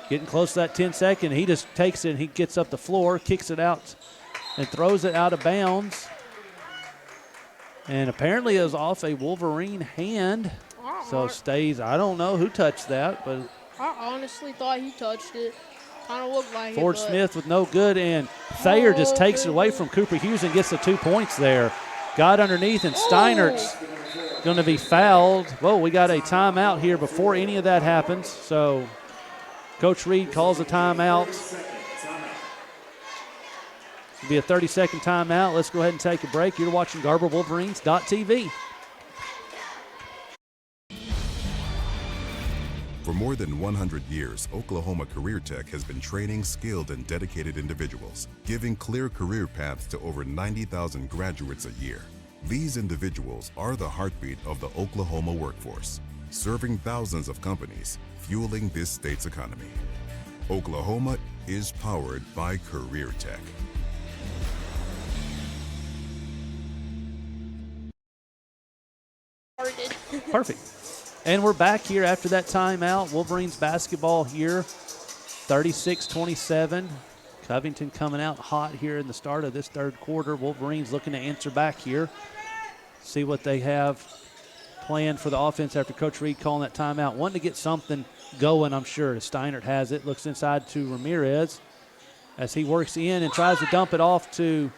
getting close to that 10-second. He just takes it and he gets up the floor, kicks it out, and throws it out of bounds. And apparently it was off a Wolverine hand. So stays, I don't know who touched that, but
I honestly thought he touched it. Kind of looked like
Ford Smith with no good, and Thayer just takes it away from Cooper Hughes and gets the 2 points there. Got underneath, and Steinert's going to be fouled. Whoa, we got a timeout here before any of that happens. So Coach Reed calls a timeout. It'll be a 30-second timeout. Let's go ahead and take a break. You're watching GarberWolverines.tv.
For more than 100 years, Oklahoma Career Tech has been training skilled and dedicated individuals, giving clear career paths to over 90,000 graduates a year. These individuals are the heartbeat of the Oklahoma workforce, serving thousands of companies, fueling this state's economy. Oklahoma is powered by Career Tech.
Perfect. And we're back here after that timeout. Wolverines basketball here, 36-27. Covington coming out hot here in the start of this third quarter. Wolverines looking to answer back here. See what they have planned for the offense after Coach Reed calling that timeout. Wanting to get something going, I'm sure. Steinert has it. Looks inside to Ramirez as he works in and tries to dump it off to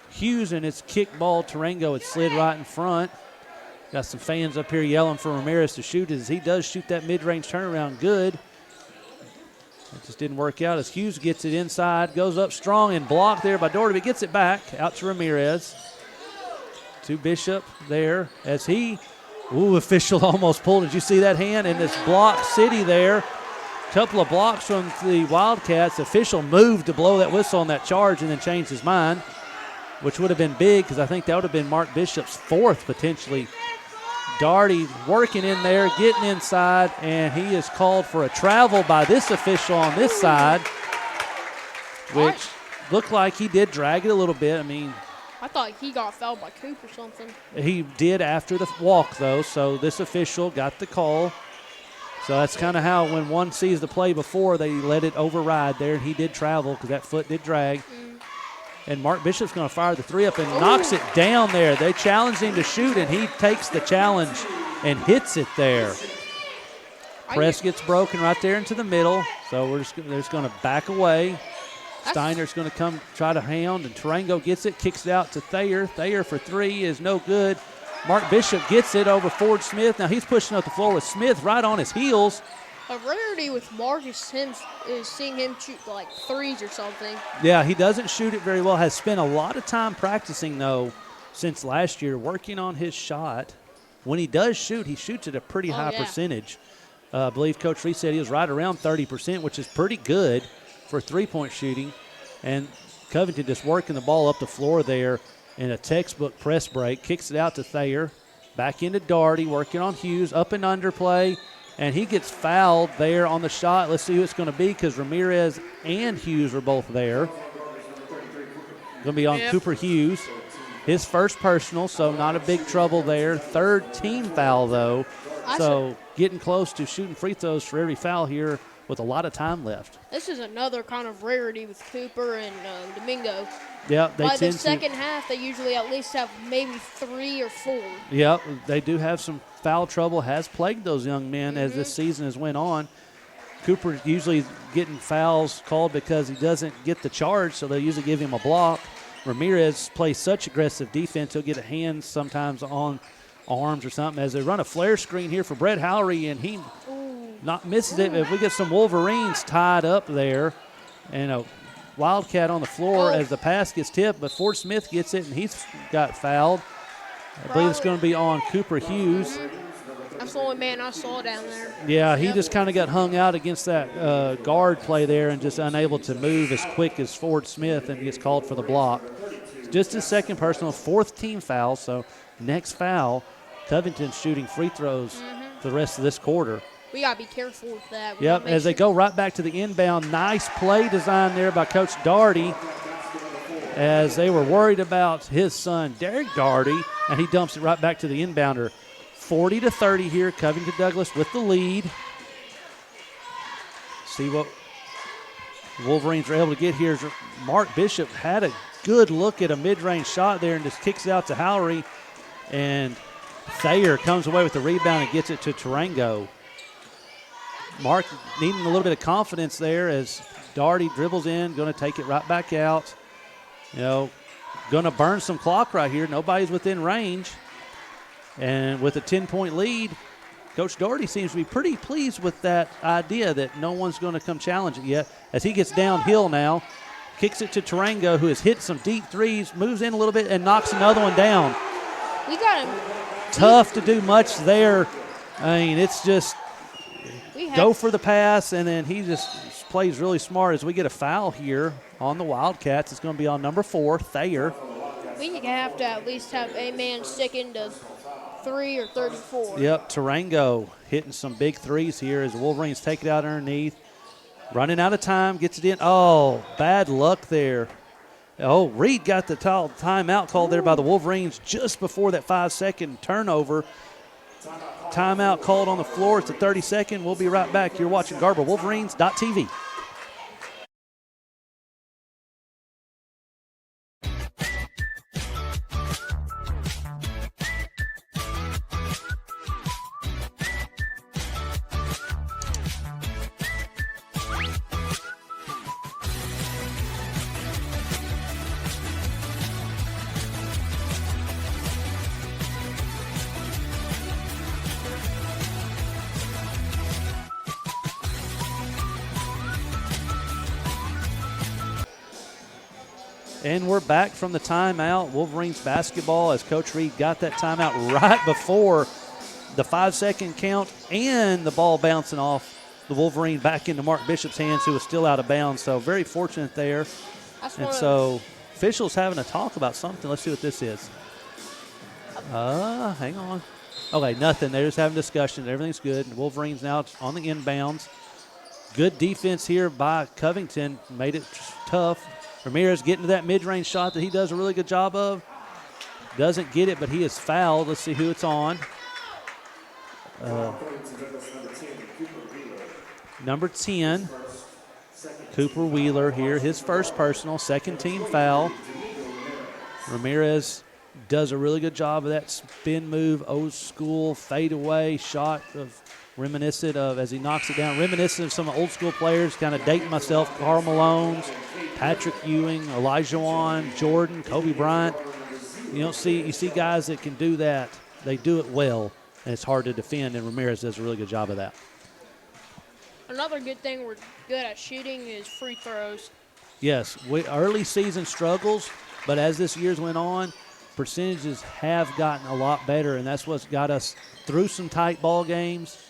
Hughes, and it's kick ball. Tarango, it slid right in front. Got some fans up here yelling for Ramirez to shoot as he does shoot that mid-range turnaround good. It just didn't work out as Hughes gets it inside, goes up strong and blocked there by Doherty, but gets it back out to Ramirez. To Bishop there as he, official almost pulled. Did you see that hand in this block city there? Couple of blocks from the Wildcats. Official moved to blow that whistle on that charge and then changed his mind, which would have been big because I think that would have been Mark Bishop's fourth potentially. Doherty working in there, getting inside, and he is called for a travel by this official on this side, which looked like he did drag it a little bit. I mean,
I thought he got fouled by Coop or something.
He did after the walk, though, so this official got the call. So that's kind of how when one sees the play before, they let it override there, and he did travel because that foot did drag. And Mark Bishop's going to fire the three up and knocks it down there. They challenged him to shoot, and he takes the challenge and hits it there. Press gets broken right there into the middle, so they're just going to back away. Steinert's going to come try to hound, and Tarango gets it, kicks it out to Thayer. Thayer for three is no good. Mark Bishop gets it over Ford Smith. Now he's pushing up the floor with Smith right on his heels.
A rarity with Marcus is seeing him shoot like threes or something.
Yeah, he doesn't shoot it very well. Has spent a lot of time practicing, though, since last year, working on his shot. When he does shoot, he shoots at a pretty high percentage. I believe Coach Reed said he was right around 30%, which is pretty good for three-point shooting. And Covington just working the ball up the floor there in a textbook press break. Kicks it out to Thayer. Back into Daugherty, working on Hughes. Up and under play. And he gets fouled there on the shot. Let's see who it's going to be because Ramirez and Hughes are both there. Going to be on Cooper Hughes. His first personal, so not a big trouble there. Third team foul, though. So getting close to shooting free throws for every foul here with a lot of time left.
This is another kind of rarity with Cooper and Domingo.
Yeah, they
By
tend
the second half, they usually at least have maybe 3 or 4.
Yeah, they do have some foul trouble, has plagued those young men as this season has went on. Cooper usually getting fouls called because he doesn't get the charge, so they usually give him a block. Ramirez plays such aggressive defense, he'll get a hand sometimes on arms or something as they run a flare screen here for Brett Howery, and he not misses it. If we get some Wolverines tied up there, and a Wildcat on the floor as the pass gets tipped, but Ford Smith gets it, and he's got fouled. I believe it's going to be on Cooper Hughes.
That's the only man I saw down there.
Yeah, he just kind of got hung out against that guard play there and just unable to move as quick as Ford Smith, and gets called for the block. Just his second personal, fourth team foul, so next foul, Covington shooting free throws for the rest of this quarter.
We got to be careful with that.
Yep, as they go right back to the inbound. Nice play design there by Coach Daugherty as they were worried about his son, Derek Daugherty, and he dumps it right back to the inbounder. 40-30 here, Covington Douglas with the lead. See what Wolverines are able to get here. Mark Bishop had a good look at a mid-range shot there and just kicks it out to Howery. And Thayer comes away with the rebound and gets it to Tarango. Mark needing a little bit of confidence there as Daugherty dribbles in, going to take it right back out. You know, going to burn some clock right here. Nobody's within range. And with a 10-point lead, Coach Daugherty seems to be pretty pleased with that idea that no one's going to come challenge it yet. As he gets downhill now, kicks it to Tarango, who has hit some deep threes, moves in a little bit, and knocks another one down.
We got him.
Tough to do much there. I mean, it's just go for the pass, and then he just plays really smart as we get a foul here on the Wildcats. It's going to be on number 4, Thayer.
We have to at least have a man sticking to 3 or 34.
Yep, Tarango hitting some big threes here as the Wolverines take it out underneath. Running out of time, gets it in. Oh, bad luck there. Oh, Reed got the timeout called there by the Wolverines just before that 5-second turnover. Timeout called on the floor. It's a 30-second. We'll be right back. You're watching Garber Wolverines.tv. And we're back from the timeout. Wolverines basketball as Coach Reed got that timeout right before the 5-second count and the ball bouncing off the Wolverine back into Mark Bishop's hands, who was still out of bounds. So very fortunate there. And so officials having a talk about something. Let's see what this is. Hang on. Okay, nothing. They're just having discussion. Everything's good. Wolverines now on the inbounds. Good defense here by Covington. Made it tough. Ramirez getting to that mid-range shot that he does a really good job of. Doesn't get it, but he is fouled. Let's see who it's on. Number 10, Cooper Wheeler here. His first personal, second team foul. Ramirez does a really good job of that spin move, old school fadeaway shot of reminiscent of, as he knocks it down, reminiscent of some old school players, kind of dating myself, Karl Malone's, Patrick Ewing, Elijah Wan, Jordan, Kobe Bryant. You see guys that can do that. They do it well, and it's hard to defend, and Ramirez does a really good job of that.
Another good thing we're good at shooting is free throws.
Yes, early season struggles, but as this year's went on, percentages have gotten a lot better, and that's what's got us through some tight ball games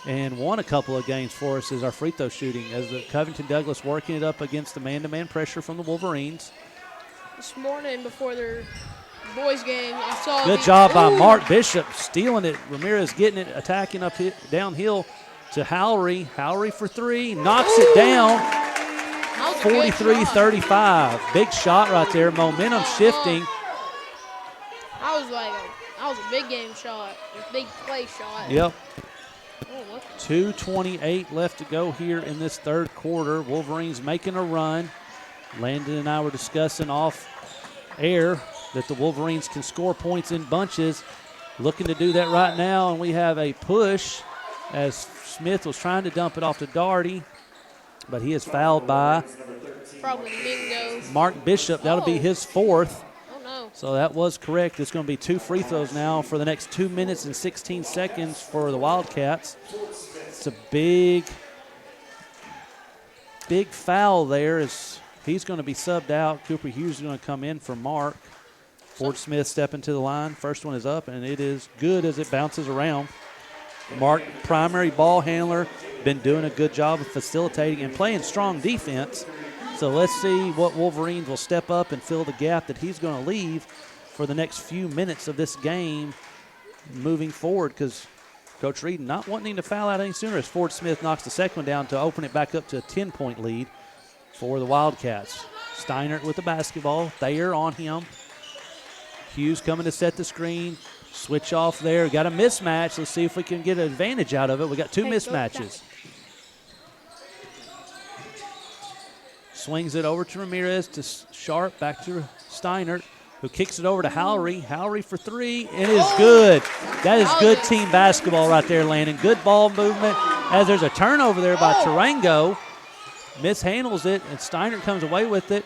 and won a couple of games for us is our free throw shooting, as the Covington Douglas working it up against the man-to-man pressure from the Wolverines.
This morning before their boys game, I saw
good job by Mark Bishop stealing it. Ramirez getting it, attacking up downhill to Howry. Howry for three, knocks it down. 43-35. Big shot right there. Momentum shifting.
That was a big game shot, a big play shot.
Yep. 2:28 left to go here in this third quarter. Wolverines making a run. Landon and I were discussing off air that the Wolverines can score points in bunches. Looking to do that right now, and we have a push as Smith was trying to dump it off to Daugherty, but he is fouled by
probably Mingo.
Mark Bishop. That'll be his fourth.
Oh, no.
So that was correct. It's going to be 2 free throws now for the next 2 minutes and 16 seconds for the Wildcats. It's a big foul there as he's going to be subbed out. Cooper Hughes is going to come in for Mark. Ford Smith stepping to the line. First one is up, and it is good as it bounces around. Mark, primary ball handler, been doing a good job of facilitating and playing strong defense. So let's see what Wolverines will step up and fill the gap that he's going to leave for the next few minutes of this game moving forward, because Coach Reed not wanting to foul out any sooner as Ford Smith knocks the second one down to open it back up to a 10-point lead for the Wildcats. Steinert with the basketball. Thayer on him. Hughes coming to set the screen. Switch off there. Got a mismatch. Let's see if we can get an advantage out of it. We got two mismatches. Swings it over to Ramirez to Sharp. Back to Steinert, who kicks it over to Howry. Howry for three. It is good. That is good team basketball right there, Landon. Good ball movement as there's a turnover there by Tarango. Mishandles it, and Steinert comes away with it.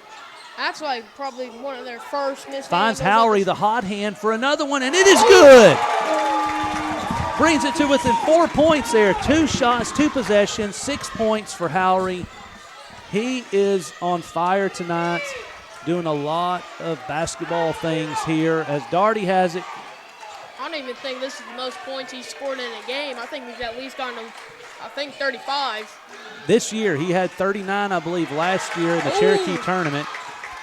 That's like probably one of their first mishandles.
Finds Howry the hot hand for another one, and it is good. Brings it to within 4 points there. 2 shots, 2 possessions, 6 points for Howry. He is on fire tonight, doing a lot of basketball things here as Daugherty has it.
I don't even think this is the most points he's scored in a game. I think he's at least gone to, 35.
This year, he had 39, I believe, last year in the Cherokee tournament.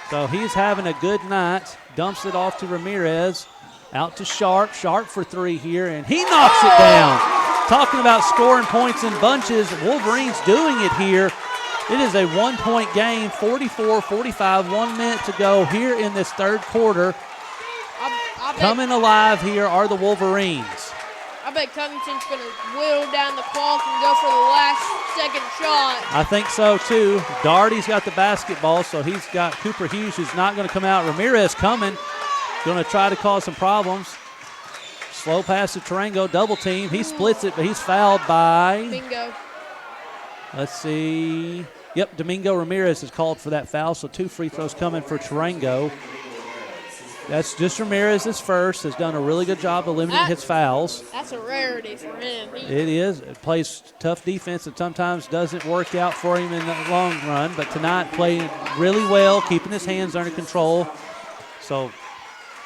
So he's having a good night. Dumps it off to Ramirez. Out to Sharp. Sharp for three here, and he knocks it down. Talking about scoring points in bunches, Wolverines doing it here. It is a 1-point game, 44-45, 1 minute to go here in this third quarter. Coming alive here are the Wolverines.
I bet Covington's going to whittle down the clock and go for the last second shot.
I think so, too. Daugherty's got the basketball, so he's got Cooper Hughes, who's not going to come out. Ramirez coming, going to try to cause some problems. Slow pass to Tarango, double team. He splits it, but he's fouled by
Bingo.
Let's see. Yep, Domingo Ramirez is called for that foul, so 2 free throws coming for Tarango. That's just Ramirez's first. Has done a really good job of limiting his fouls.
That's a rarity for him.
It is. It plays tough defense and sometimes doesn't work out for him in the long run. But tonight playing really well, keeping his hands under control. So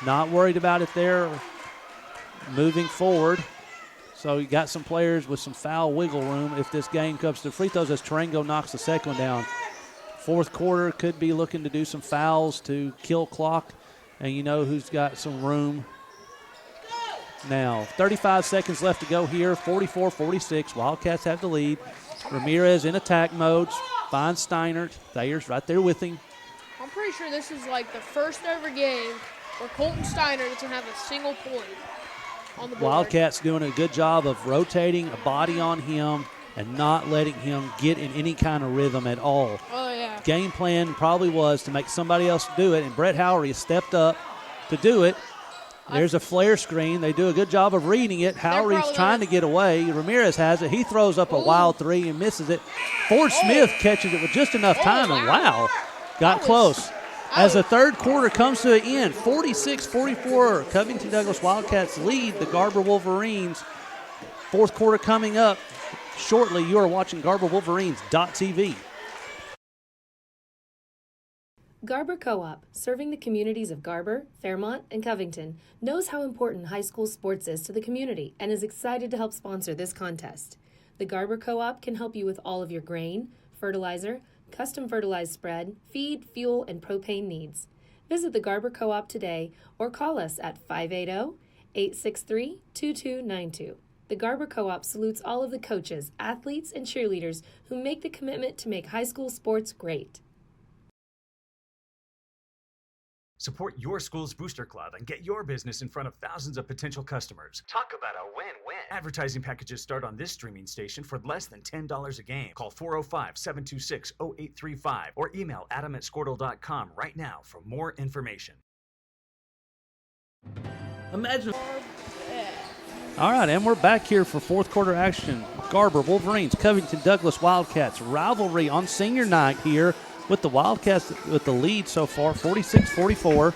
not worried about it there moving forward. So you got some players with some foul wiggle room if this game comes to free throws as Tarango knocks the second one down. Fourth quarter could be looking to do some fouls to kill clock. And you know who's got some room now. 35 seconds left to go here, 44-46. Wildcats have the lead. Ramirez in attack mode, finds Steinert. Thayer's right there with him.
I'm pretty sure this is like the first ever game where Colton Steinert is going to have a single point on the board.
Wildcats doing a good job of rotating a body on him and not letting him get in any kind of rhythm at all.
Oh, yeah.
Game plan probably was to make somebody else do it, and Brett Howry has stepped up to do it. There's a flare screen. They do a good job of reading it. Howry's trying to get away. Ramirez has it. He throws up a wild three and misses it. Ford Smith catches it with just enough time, and wow, got close. As the third quarter comes to an end, 46-44, Covington Douglas Wildcats lead the Garber Wolverines. Fourth quarter coming up shortly. You are watching GarberWolverines.tv.
Garber Co-op, serving the communities of Garber, Fairmont, and Covington, knows how important high school sports is to the community and is excited to help sponsor this contest. The Garber Co-op can help you with all of your grain, fertilizer, custom fertilized spread, feed, fuel, and propane needs. Visit the Garber Co-op today or call us at 580-863-2292. The Garber Co-op salutes all of the coaches, athletes, and cheerleaders who make the commitment to make high school sports great.
Support your school's booster club and get your business in front of thousands of potential customers. Talk about a win-win. Advertising packages start on this streaming station for less than $10 a game. Call 405-726-0835 or email adam@squirtle.com right now for more information.
Imagine.
All right, and we're back here for fourth quarter action. Garber Wolverines, Covington Douglas Wildcats. Rivalry on senior night here with the Wildcats with the lead so far, 46-44.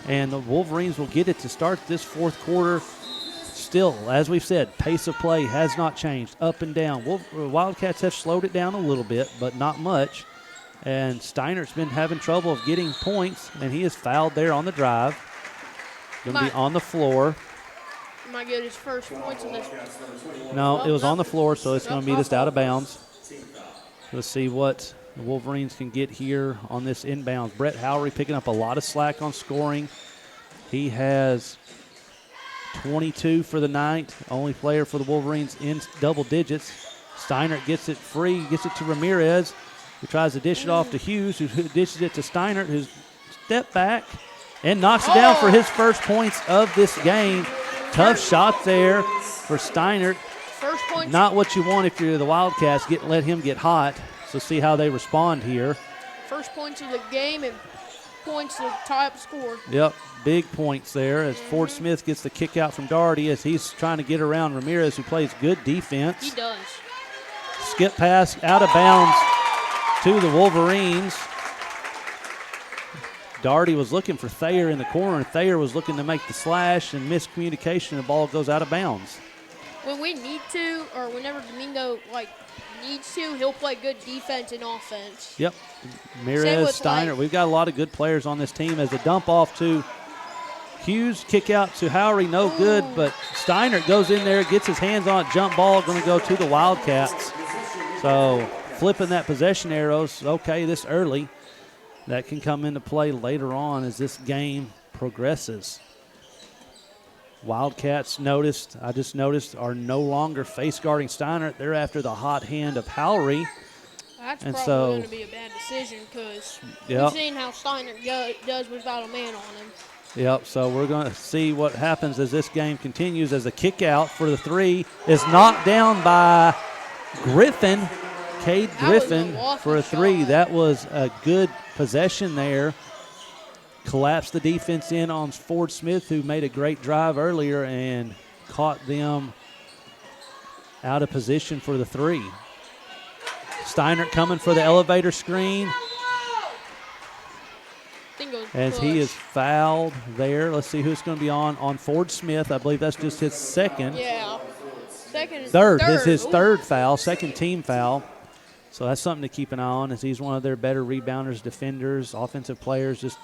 And the Wolverines will get it to start this fourth quarter. Still, as we've said, pace of play has not changed, up and down. Wildcats have slowed it down a little bit, but not much. And Steinert's been having trouble of getting points, and he is fouled there on the drive. Going to be on the floor.
Might get his first points in this.
No, it was on the floor, so it's going to be just out of bounds. Let's see what the Wolverines can get here on this inbounds. Brett Howery picking up a lot of slack on scoring. He has 22 for the night, only player for the Wolverines in double digits. Steinert gets it free, gets it to Ramirez, who tries to dish it off to Hughes, who dishes it to Steinert, who's stepped back and knocks it down for his first points of this game. Tough shot there for Steinert.
First point.
Not what you want if you're the Wildcats. Let him get hot. So see how they respond here.
First points of the game and points to tie up the score.
Yep, big points there as Ford Smith gets the kick out from Doherty as he's trying to get around Ramirez, who plays good defense.
He does.
Skip pass out of bounds to the Wolverines. Doherty was looking for Thayer in the corner, and Thayer was looking to make the slash, and miscommunication, the ball goes out of bounds.
When we need to, or whenever Domingo needs to, he'll play good defense and offense.
Yep, Ramirez, Steiner. We've got a lot of good players on this team. As a dump off to Hughes, kick out to Howery, no good, but Steiner goes in there, gets his hands on it, jump ball, going to go to the Wildcats. So flipping that possession arrows, okay, this early. That can come into play later on as this game progresses. Wildcats I just noticed, are no longer face guarding Steiner. They're after the hot hand of Howery.
That's probably going to be a bad decision because we've seen how Steiner does without a man on him.
Yep, so we're going to see what happens as this game continues, as the kick out for the three is knocked down by Griffin. Cade Griffin for a three. That was a good possession there. Collapsed the defense in on Ford Smith, who made a great drive earlier and caught them out of position for the three. Steiner coming for the elevator screen. As he is fouled there. Let's see who's going to be on Ford Smith. I believe that's just his second.
Yeah.
Third. His third foul, second team foul. So that's something to keep an eye on, as he's one of their better rebounders, defenders, offensive players, just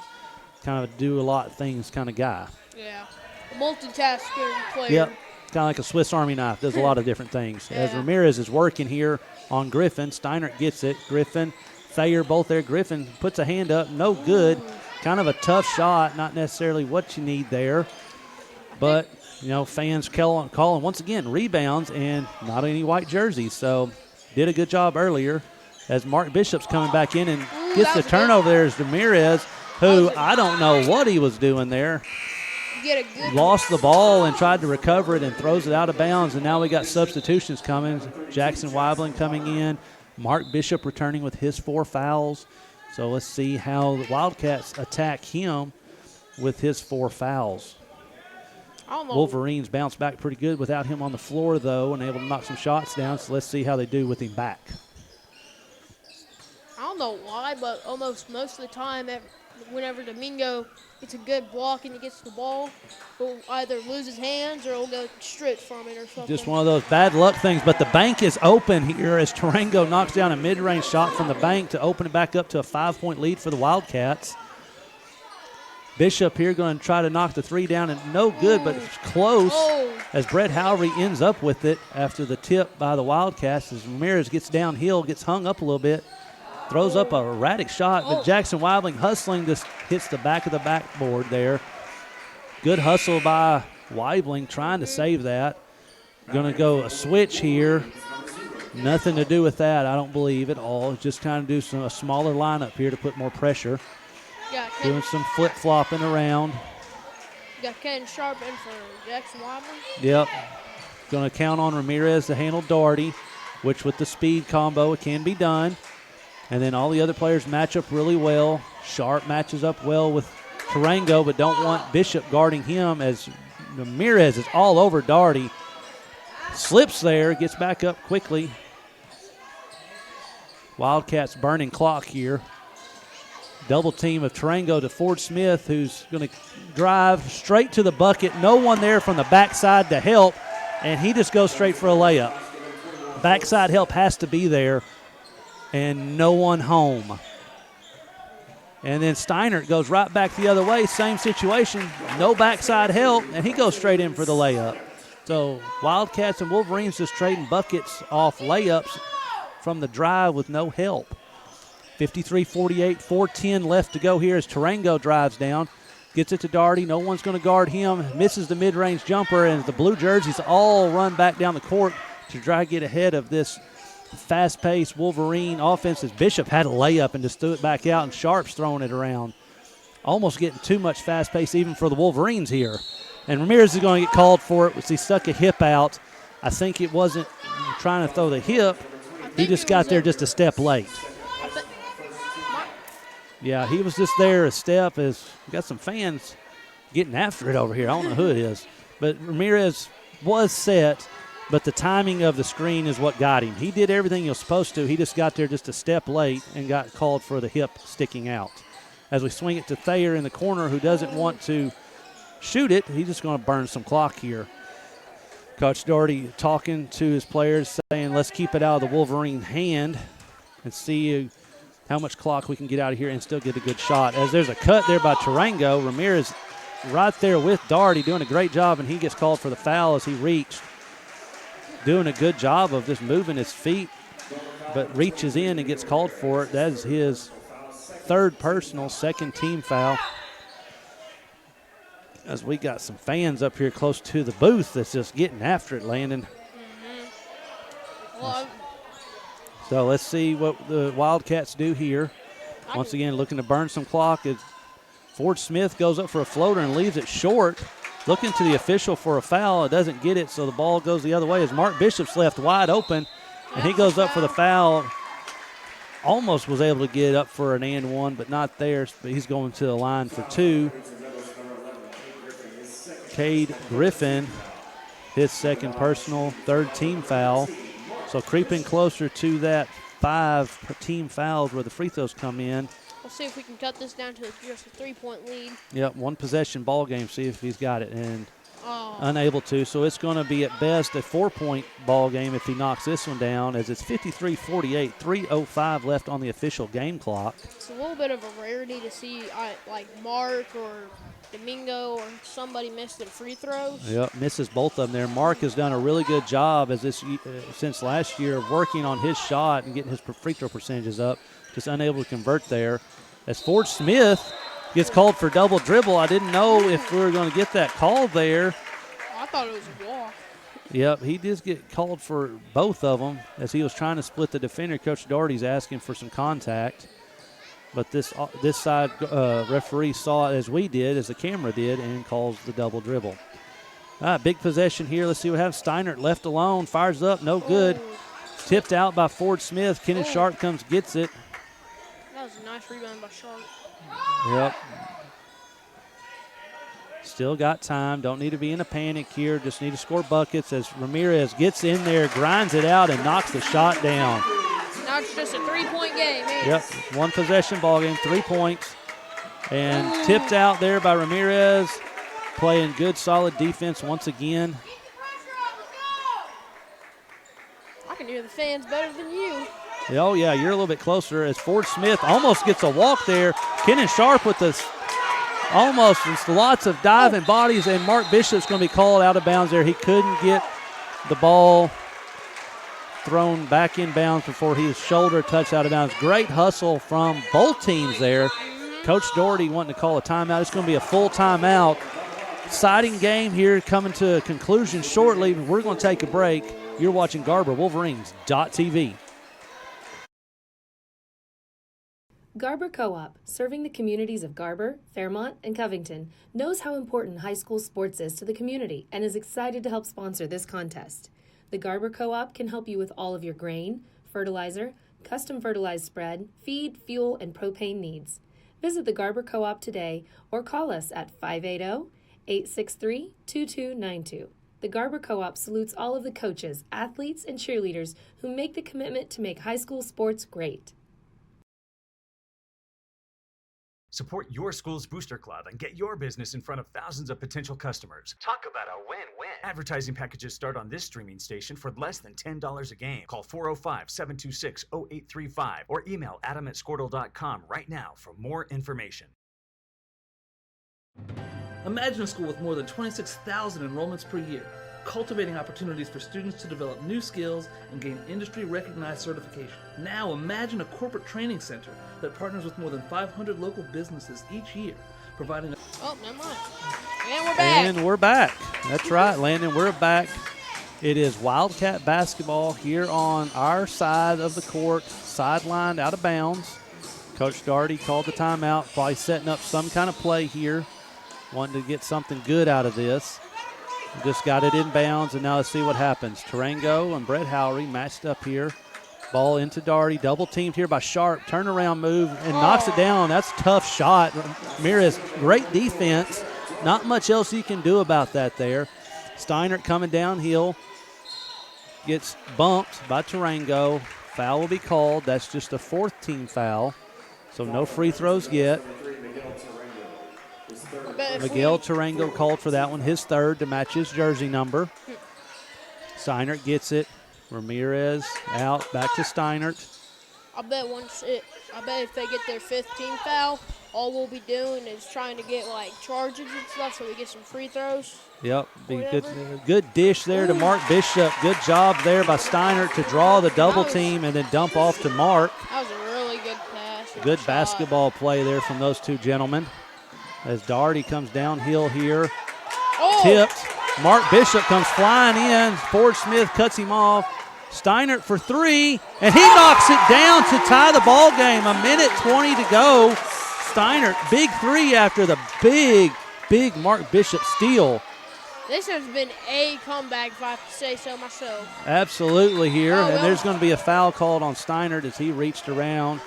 kind of do a lot of things kind of guy.
Yeah, a multitasking player.
Yep, kind of like a Swiss Army knife, does a lot of different things.
Yeah.
As Ramirez is working here on Griffin, Steiner gets it. Griffin, Thayer both there. Griffin puts a hand up, no good. Kind of a tough shot, not necessarily what you need there. But, fans calling once again rebounds and not any white jerseys. So did a good job earlier as Mark Bishop's coming back in and gets the turnover there as Ramirez, who I don't know what he was doing there. Lost the ball and tried to recover it and throws it out of bounds, and now we got substitutions coming. Jackson Weibling coming in, Mark Bishop returning with his 4 fouls. So let's see how the Wildcats attack him with his 4 fouls. Wolverines bounce back pretty good without him on the floor, though, and able to knock some shots down. So let's see how they do with him back.
I don't know why, but almost most of the time whenever Domingo gets a good block and he gets the ball, he'll either lose his hands or he'll go straight from it or something.
Just one of those bad luck things, but the bank is open here as Tarango knocks down a mid-range shot from the bank to open it back up to a 5-point lead for the Wildcats. Bishop here going to try to knock the three down, and no good, but it's close as Brett Howry ends up with it after the tip by the Wildcats as Ramirez gets downhill, gets hung up a little bit, throws up a erratic shot, but Jackson Weibling hustling just hits the back of the backboard there. Good hustle by Weibling trying to save that. Going to go a switch here. Nothing to do with that, I don't believe at all. Just kind of do a smaller lineup here to put more pressure. Doing some flip-flopping around.
You got Ken Sharp in for Jackson Weibling.
Yep. Going to count on Ramirez to handle Daugherty, which with the speed combo, it can be done. And then all the other players match up really well. Sharp matches up well with Tarango, but don't want Bishop guarding him as Ramirez is all over Daugherty. Slips there, gets back up quickly. Wildcats burning clock here. Double team of Tarango to Ford Smith, who's going to drive straight to the bucket. No one there from the backside to help, and he just goes straight for a layup. Backside help has to be there, and no one home. And then Steinert goes right back the other way, same situation, no backside help, and he goes straight in for the layup. So Wildcats and Wolverines just trading buckets off layups from the drive with no help. 53-48, 4:10 left to go here as Tarango drives down. Gets it to Daugherty. No one's going to guard him. Misses the mid-range jumper, and the blue jerseys all run back down the court to try to get ahead of this fast-paced Wolverine offense as Bishop had a layup and just threw it back out, and Sharp's throwing it around. Almost getting too much fast pace even for the Wolverines here. And Ramirez is going to get called for it. He stuck a hip out. I think it wasn't trying to throw the hip. He just got there just a step late. Yeah, he was just there a step as we got some fans getting after it over here. I don't know who it is. But Ramirez was set, but the timing of the screen is what got him. He did everything he was supposed to. He just got there just a step late and got called for the hip sticking out. As we swing it to Thayer in the corner, who doesn't want to shoot it, he's just going to burn some clock here. Coach Daugherty talking to his players, saying let's keep it out of the Wolverine hand and see how much clock we can get out of here and still get a good shot. As there's a cut there by Tarango, Ramirez right there with Daugherty doing a great job, and he gets called for the foul as he reached. Doing a good job of just moving his feet, but reaches in and gets called for it. That is his third personal, second team foul. As we got some fans up here close to the booth that's just getting after it, Landon.
Well,
so let's see what the Wildcats do here. Once again, looking to burn some clock. Ford Smith goes up for a floater and leaves it short. Looking to the official for a foul. It doesn't get it, so the ball goes the other way as Mark Bishop's left wide open, and he goes up for the foul. Almost was able to get up for an and one, but not there. But he's going to the line for two. Cade Griffin, his second personal, third team foul. So creeping closer to that 5 team fouls where the free throws come in.
We'll see if we can cut this down to just a 3-point lead.
Yep, one possession ball game, see if he's got it, and unable to. So it's going to be at best a 4-point ball game if he knocks this one down, as it's 53-48, 3:05 left on the official game clock.
It's a little bit of a rarity to see like Mark or Domingo or somebody miss their free throws.
Yep, misses both of them there. Mark has done a really good job as this since last year of working on his shot and getting his free throw percentages up. Just unable to convert there. As Ford Smith gets called for double dribble, I didn't know if we were going to get that call there.
I thought it was a walk.
Yep, he did get called for both of them as he was trying to split the defender. Coach Daugherty's asking for some contact. But this side referee saw it as we did, as the camera did, and calls the double dribble. Big possession here. Let's see what happens. Steinert left alone, fires up, no good. Tipped out by Ford Smith. Kenneth Sharp comes, gets it.
That was a nice rebound by Sharp.
Yep. Still got time. Don't need to be in a panic here. Just need to score buckets as Ramirez gets in there, grinds it out, and knocks the shot down.
Now it's just a 3-point game. Man.
Yep, one possession ball game, 3 points. And tipped out there by Ramirez. Playing good, solid defense once again.
I can hear the fans better than you.
Oh, yeah, you're a little bit closer as Ford Smith almost gets a walk there. Kenan Sharp with this almost lots of diving bodies, and Mark Bishop's going to be called out of bounds there. He couldn't get the ball thrown back in bounds before his shoulder touched out of bounds. Great hustle from both teams there. Coach Doherty wanting to call a timeout. It's going to be a full timeout. Exciting game here coming to a conclusion shortly. We're going to take a break. You're watching Garber Wolverines.tv.
Garber Co-op, serving the communities of Garber, Fairmont, and Covington, knows how important high school sports is to the community and is excited to help sponsor this contest. The Garber Co-op can help you with all of your grain, fertilizer, custom fertilized spread, feed, fuel, and propane needs. Visit the Garber Co-op today or call us at 580-863-2292. The Garber Co-op salutes all of the coaches, athletes, and cheerleaders who make the commitment to make high school sports great.
Support your school's booster club and get your business in front of thousands of potential customers. Talk about a win-win. Advertising packages start on this streaming station for less than $10 a game. Call 405-726-0835 or email adam@squirtle.com right now for more information.
Imagine a school with more than 26,000 enrollments per year, cultivating opportunities for students to develop new skills and gain industry-recognized certification. Now imagine a corporate training center that partners with more than 500 local businesses each year, providing
Oh, never mind. And we're back.
And we're back. That's right, Landon. We're back. It is Wildcat basketball here on our side of the court, sidelined out of bounds. Coach Doherty called the timeout, probably setting up some kind of play here, wanting to get something good out of this. Just got it in bounds, and now let's see what happens. Tarango and Brett Howry matched up here. Ball into Doherty, double teamed here by Sharp. Turnaround move and knocks it down. That's a tough shot. Ramirez, great defense. Not much else you can do about that there. Steinert coming downhill. Gets bumped by Tarango. Foul will be called. That's just a fourth team foul. So no free throws yet. Miguel Tarango called for that one, his third to match his jersey number. Steinert gets it. Ramirez out, back to Steinert.
I bet if they get their fifth team foul, all we'll be doing is trying to get like charges and stuff so we get some free throws.
Yep, be good dish there to Mark Bishop. Good job there by Steinert to draw the double team and then dump off to Mark.
That was a really good pass.
Good basketball play there from those two gentlemen. As Doherty comes downhill here. Tipped. Mark Bishop comes flying in. Ford Smith cuts him off. Steinert for three, and he knocks it down to tie the ball game. 1:20 to go. Steinert, big three after the big Mark Bishop steal.
This has been a comeback, if I have to say so myself.
Absolutely here, and there's going to be a foul called on Steinert as he reached around.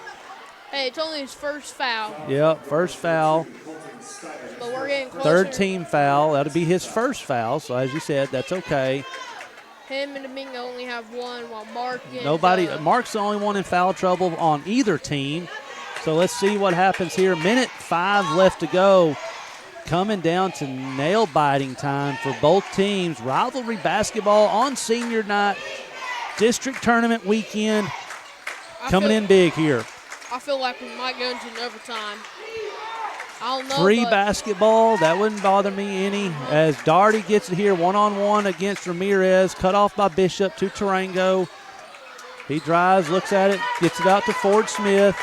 Hey, it's only his first foul.
Yep, first foul.
But we're getting closer.
Third team foul. That'll be his first foul, so as you said, that's okay.
Him and Domingo only have one, while Mark and
Mark's the only one in foul trouble on either team. So let's see what happens here. 1:05 left to go. Coming down to nail-biting time for both teams. Rivalry basketball on senior night. District tournament weekend coming in big here.
I feel like we might go into an overtime. I don't know.
Free basketball, that wouldn't bother me any. As Doherty gets it here one-on-one against Ramirez, cut off by Bishop to Tarango. He drives, looks at it, gets it out to Ford Smith.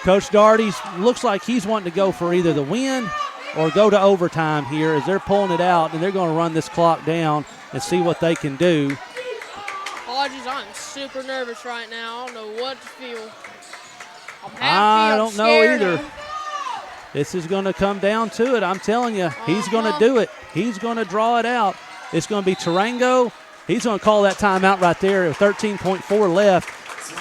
Coach Doherty looks like he's wanting to go for either the win or go to overtime here as they're pulling it out, and they're going to run this clock down and see what they can do.
Apologies, I'm super nervous right now. I don't know what to feel. I'm happy,
I don't know either.
Though.
This is going to come down to it. I'm telling you, he's going to do it. He's going to draw it out. It's going to be Tarango. He's going to call that timeout right there with 13.4 left.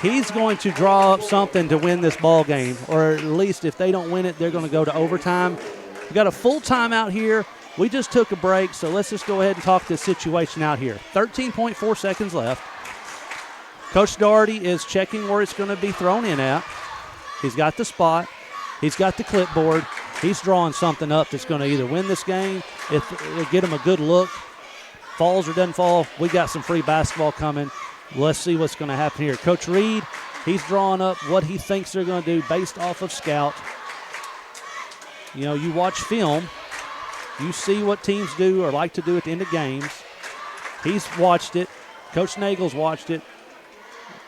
He's going to draw up something to win this ball game, or at least if they don't win it, they're going to go to overtime. We've got a full timeout here. We just took a break, so let's just go ahead and talk this situation out here. 13.4 seconds left. Coach Doherty is checking where it's going to be thrown in at. He's got the spot. He's got the clipboard. He's drawing something up that's going to either win this game, if it'll get him a good look, falls or doesn't fall. We got some free basketball coming. Let's see what's going to happen here. Coach Reed, he's drawing up what he thinks they're going to do based off of scout. You know, you watch film, you see what teams do or like to do at the end of games. He's watched it. Coach Nagel's watched it.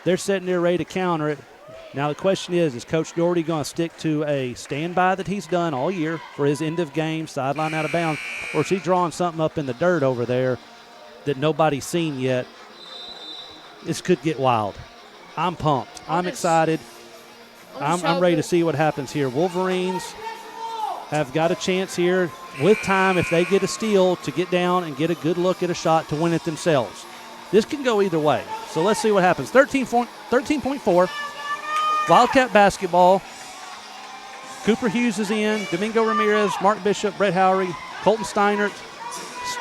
They're sitting there ready to counter it. Now the question is Coach Doherty going to stick to a standby that he's done all year for his end of game, sideline out of bounds, or is he drawing something up in the dirt over there that nobody's seen yet? This could get wild. I'm pumped. I'm excited. I'm ready to see what happens here. Wolverines have got a chance here with time if they get a steal to get down and get a good look at a shot to win it themselves. This can go either way. So let's see what happens. 13.4. Wildcat basketball. Cooper Hughes is in. Domingo Ramirez, Mark Bishop, Brett Howery, Colton Steinert.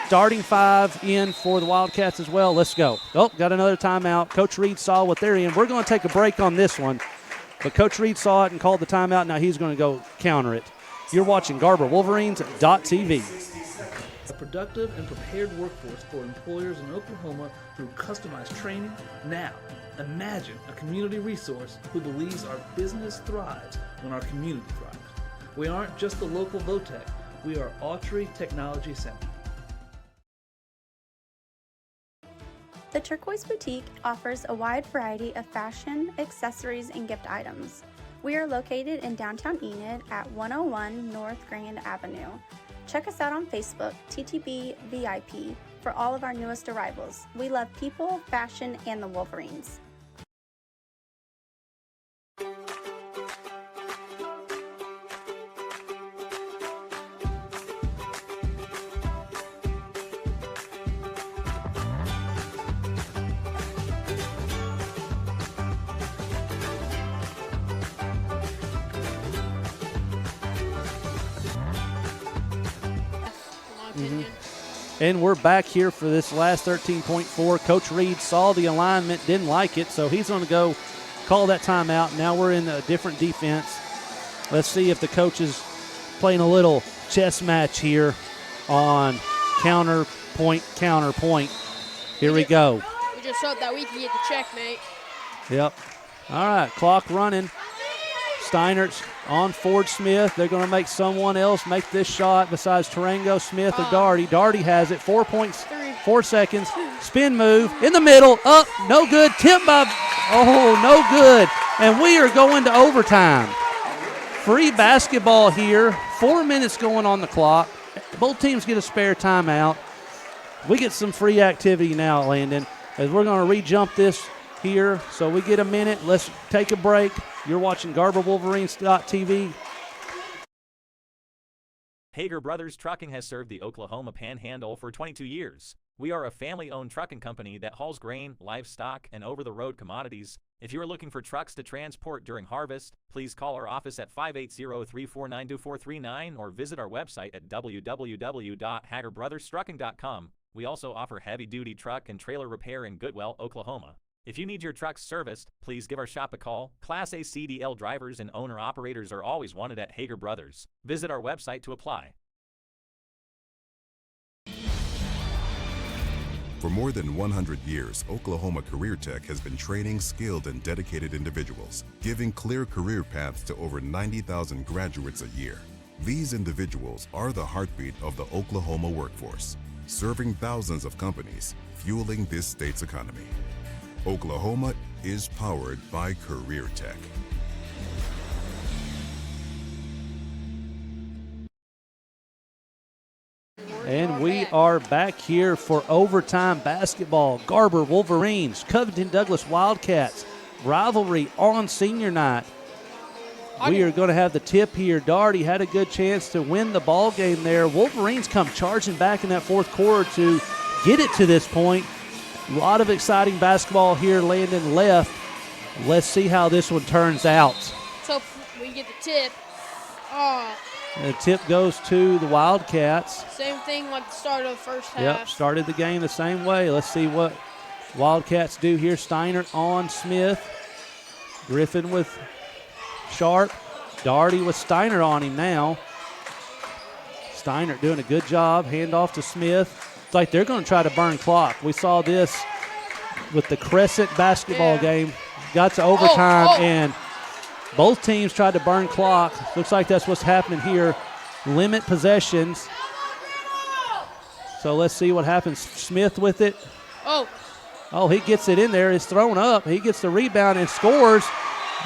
Starting five in for the Wildcats as well. Let's go. Oh, got another timeout. Coach Reed saw what they're in. We're going to take a break on this one. But Coach Reed saw it and called the timeout. Now he's going to go counter it. You're watching GarberWolverines.tv.
A productive and prepared workforce for employers in Oklahoma through customized training. Now, imagine a community resource who believes our business thrives when our community thrives. We aren't just the local Votech. We are Autry Technology Center.
The Turquoise Boutique offers a wide variety of fashion, accessories, and gift items. We are located in downtown Enid at 101 North Grand Avenue. Check us out on Facebook, TTB VIP, for all of our newest arrivals. We love people, fashion, and the Wolverines.
And we're back here for this last 13.4. Coach Reed saw the alignment, didn't like it, so he's going to go call that timeout. Now we're in a different defense. Let's see if the coach is playing a little chess match here on counterpoint. Here we go.
We just hope that we can get the checkmate.
Yep. All right, clock running. Steinert's on Ford Smith. They're going to make someone else make this shot besides Tarango, Smith, or Darty. Darty has it. 4 points, 4 seconds. Spin move in the middle. Up, no good. Tip by, no good. And we are going to overtime. Free basketball here. 4 minutes going on the clock. Both teams get a spare timeout. We get some free activity now, Landon, as we're going to re-jump this here. So we get a minute. Let's take a break. You're watching GarberWolverines.tv.
Hager Brothers Trucking has served the Oklahoma Panhandle for 22 years. We are a family-owned trucking company that hauls grain, livestock, and over-the-road commodities. If you are looking for trucks to transport during harvest, please call our office at 580-349-2439 or visit our website at www.hagerbrothers.trucking.com. We also offer heavy-duty truck and trailer repair in Goodwell, Oklahoma. If you need your truck serviced, please give our shop a call. Class A CDL drivers and owner-operators are always wanted at Hager Brothers. Visit our website to apply.
For more than 100 years, Oklahoma Career Tech has been training skilled and dedicated individuals, giving clear career paths to over 90,000 graduates a year. These individuals are the heartbeat of the Oklahoma workforce, serving thousands of companies, fueling this state's economy. Oklahoma is powered by Career Tech.
And we are back here for overtime basketball. Garber Wolverines, Covington Douglas Wildcats. Rivalry on senior night. We are going to have the tip here. Darty had a good chance to win the ball game there. Wolverines come charging back in that fourth quarter to get it to this point. A lot of exciting basketball here. Landon left. Let's see how this one turns out.
So we get the tip.
The tip goes to the Wildcats.
Same thing like the start of the first half.
Yep, started the game the same way. Let's see what Wildcats do here. Steiner on Smith. Griffin with Sharp. Doherty with Steiner on him now. Steiner doing a good job. Hand off to Smith. It's like they're going to try to burn clock. We saw this with the Crescent basketball game. Got to overtime, and both teams tried to burn clock. Looks like that's what's happening here. Limit possessions. So let's see what happens. Smith with it. Oh, he gets it in there. It's thrown up. He gets the rebound and scores.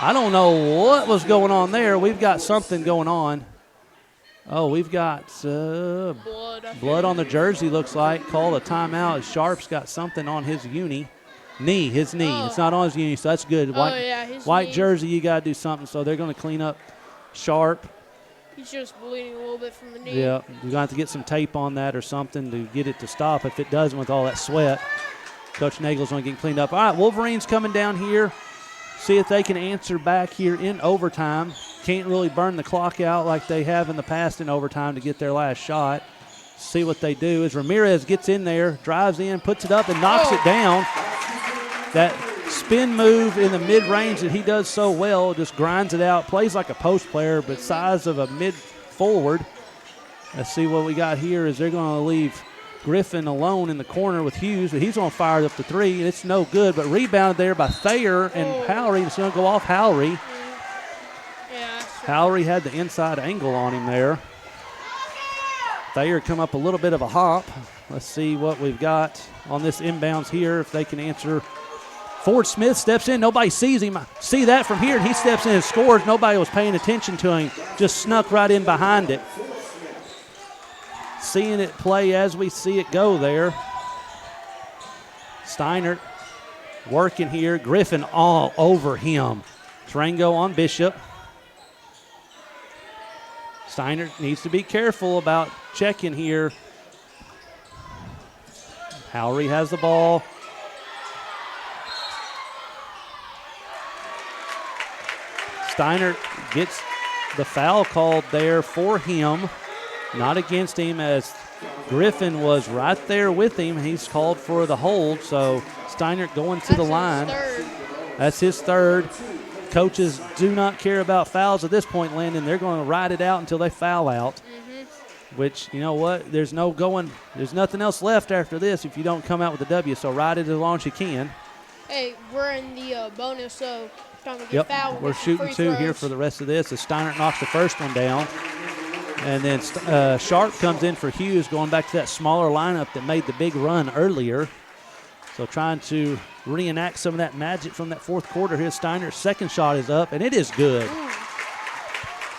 I don't know what was going on there. We've got something going on. Oh, we've got blood on the jersey, looks like. Call a timeout. Sharp's got something on his knee. His knee. It's not on his uni, so that's good. White jersey, you got to do something. So they're going to clean up Sharp.
He's just bleeding a little bit from the knee.
Yeah, you're going to have to get some tape on that or something to get it to stop if it doesn't with all that sweat. Coach Nagel's going to get cleaned up. All right, Wolverines coming down here. See if they can answer back here in overtime. Can't really burn the clock out like they have in the past in overtime to get their last shot. See what they do as Ramirez gets in there, drives in, puts it up, and knocks it down. That spin move in the mid-range that he does so well, just grinds it out, plays like a post player, but size of a mid-forward. Let's see what we got here is they're going to leave Griffin alone in the corner with Hughes, but he's going to fire it up to three, and it's no good, but rebounded there by Thayer and Howry. It's going to go off Howry. Howry had the inside angle on him there. Thayer come up a little bit of a hop. Let's see what we've got on this inbounds here, if they can answer. Ford Smith steps in. Nobody sees him. See that from here, and he steps in and scores. Nobody was paying attention to him. Just snuck right in behind it. Seeing it play as we see it go there. Steiner working here. Griffin all over him. Tarango on Bishop. Steiner needs to be careful about checking here. Howry has the ball. Steiner gets the foul called there for him. Not against him, as Griffin was right there with him. He's called for the hold, so Steiner going to the line. That's his third. Coaches do not care about fouls at this point, Landon. They're going to ride it out until they foul out, which, you know what, there's nothing else left after this if you don't come out with a W, so ride it as long as you can.
Hey, we're in the bonus, so time to get fouled.
We're shooting two here for the rest of this as Steiner knocks the first one down. And then Sharp comes in for Hughes, going back to that smaller lineup that made the big run earlier. So trying to reenact some of that magic from that fourth quarter here. Steiner's second shot is up, and it is good.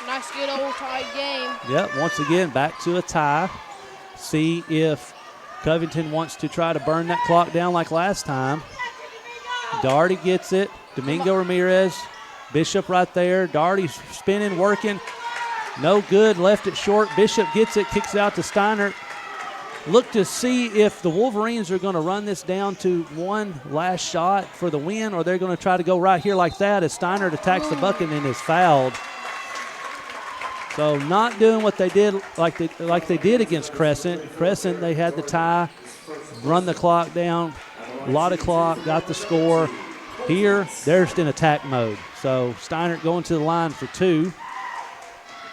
Nice, good old tie game.
Yep, once again, back to a tie. See if Covington wants to try to burn that clock down like last time. Doherty gets it. Domingo Ramirez. Bishop right there. Doherty's spinning, working. No good, left it short. Bishop gets it, kicks it out to Steiner. Look to see if the Wolverines are going to run this down to one last shot for the win, or they're going to try to go right here like that as Steiner attacks the bucket and is fouled. So not doing what they did like they did against Crescent. Crescent, they had the tie, run the clock down, a lot of clock, got the score. Here, they're just in attack mode. So Steiner going to the line for two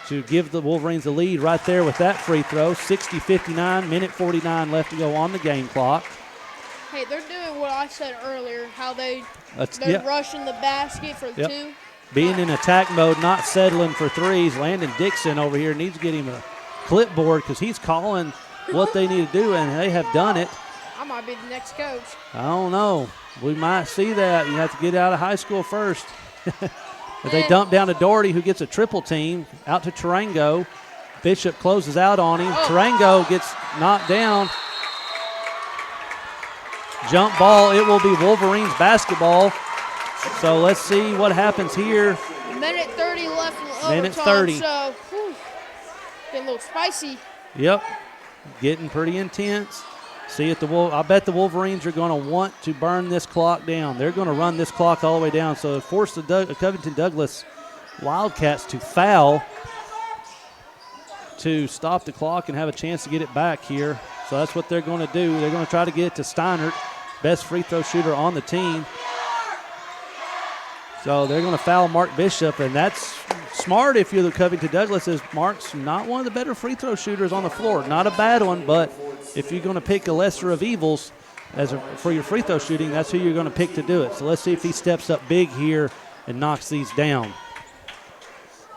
to give the Wolverines the lead right there with that free throw. 60-59, minute 49 left to go on the game clock.
Hey, they're doing what I said earlier, how they're rushing the basket for two.
Being in attack mode, not settling for threes. Landon Dixon over here needs to get him a clipboard because he's calling what they need to do, and they have done it.
I might be the next coach.
I don't know. We might see that. You have to get out of high school first. But they dump down to Doherty, who gets a triple team, out to Tarango. Bishop closes out on him. Tarango gets knocked down. Jump ball. It will be Wolverines basketball. So let's see what happens here.
Minute 30 left in overtime.
Minute 30.
So, getting a little spicy.
Yep. Getting pretty intense. See if I bet the Wolverines are going to want to burn this clock down. They're going to run this clock all the way down. So force the Covington Douglas Wildcats to foul to stop the clock and have a chance to get it back here. So that's what they're going to do. They're going to try to get it to Steiner, best free throw shooter on the team. So they're going to foul Mark Bishop, and that's smart if you're the Covington Douglas is Mark's not one of the better free throw shooters on the floor. Not a bad one, but if you're going to pick a lesser of evils for your free throw shooting, that's who you're going to pick to do it. So let's see if he steps up big here and knocks these down.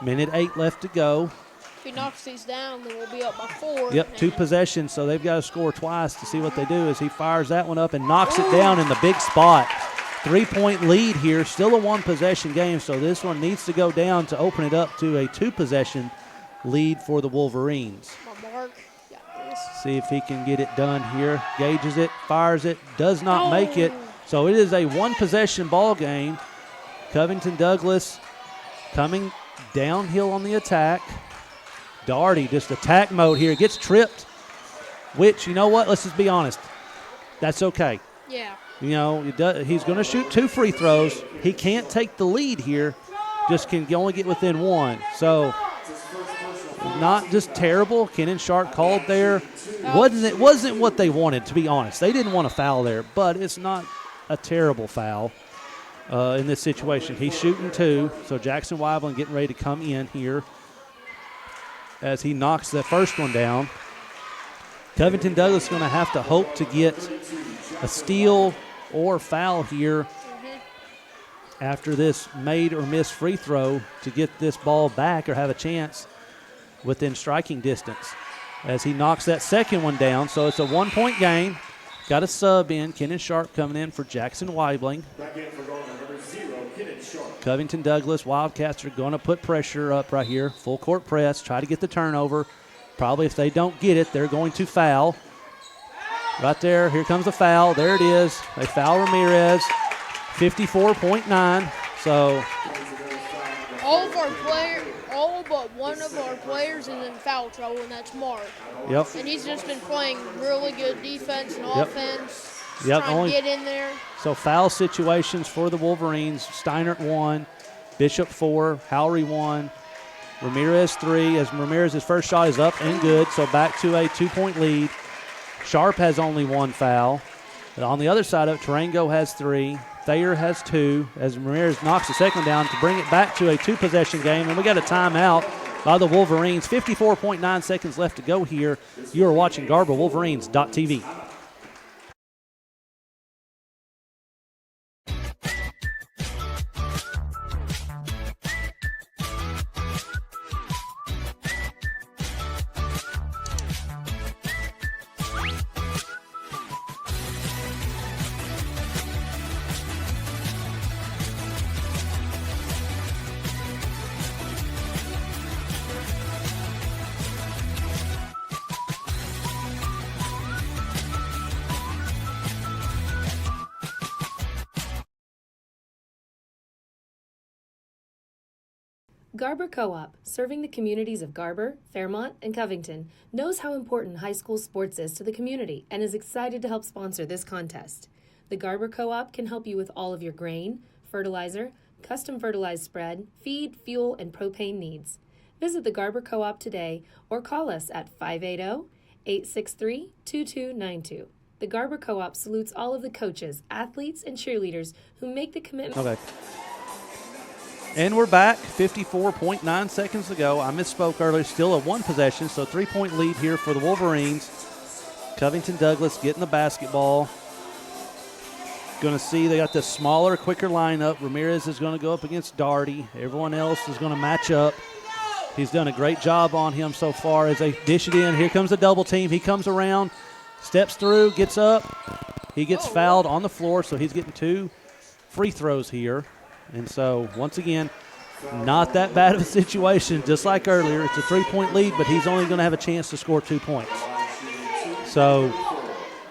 Minute 8 left to go.
If he knocks these down, then we'll be up by 4.
Yep, 2 possessions, so they've got to score twice to see what they do as he fires that one up and knocks it down in the big spot. 3-point lead here, still a 1-possession game, so this one needs to go down to open it up to a 2-possession lead for the Wolverines.
My mark. Got this.
See if he can get it done here. Gauges it, fires it, does not make it. So it is a 1-possession ball game. Covington Douglas coming downhill on the attack. Daugherty, just attack mode here. Gets tripped, which, you know what? Let's just be honest. That's okay.
Yeah.
You know, he's going to shoot 2 free throws. He can't take the lead here. Just can only get within 1. So, not just terrible. Kenan Sharp called there. Wasn't what they wanted, to be honest. They didn't want a foul there, but it's not a terrible foul in this situation. He's shooting 2, so Jackson Weibling getting ready to come in here as he knocks the first one down. Covington Douglas is going to have to hope to get a steal or foul here after this made or missed free throw to get this ball back or have a chance within striking distance as he knocks that second one down. So it's a 1-point game. Got a sub in. Kenan Sharp coming in for Jackson Weibling. Covington Douglas, Wildcats are going to put pressure up right here. Full court press, try to get the turnover. Probably if they don't get it, they're going to foul. Right there, here comes the foul. There it is. They foul Ramirez. 54.9. So
all but one of our players is in foul trouble, and that's Mark.
Yep.
And he's just been playing really good defense and offense.
Yep.
Trying to get in there.
So foul situations for the Wolverines. Steinert 1, Bishop 4, Howry 1, Ramirez 3. As Ramirez's first shot is up and good, so back to a 2-point lead. Sharp has only 1 foul. But on the other side of it, Tarango has 3. Thayer has 2 as Ramirez knocks the second down to bring it back to a 2-possession game. And we got a timeout by the Wolverines. 54.9 seconds left to go here. You are watching Garber Wolverines.tv.
Garber Co-op, serving the communities of Garber, Fairmont, and Covington, knows how important high school sports is to the community and is excited to help sponsor this contest. The Garber Co-op can help you with all of your grain, fertilizer, custom fertilized spread, feed, fuel, and propane needs. Visit the Garber Co-op today or call us at 580-863-2292. The Garber Co-op salutes all of the coaches, athletes, and cheerleaders who make the commitment.
Okay. And we're back, 54.9 seconds to go. I misspoke earlier, still a 1-possession, so 3-point lead here for the Wolverines. Covington Douglas getting the basketball. Going to see they got the smaller, quicker lineup. Ramirez is going to go up against Daugherty. Everyone else is going to match up. He's done a great job on him so far as they dish it in. Here comes the double team. He comes around, steps through, gets up. He gets fouled on the floor, so he's getting 2 free throws here. And so, once again, not that bad of a situation, just like earlier. It's a 3-point lead, but he's only going to have a chance to score 2 points. So,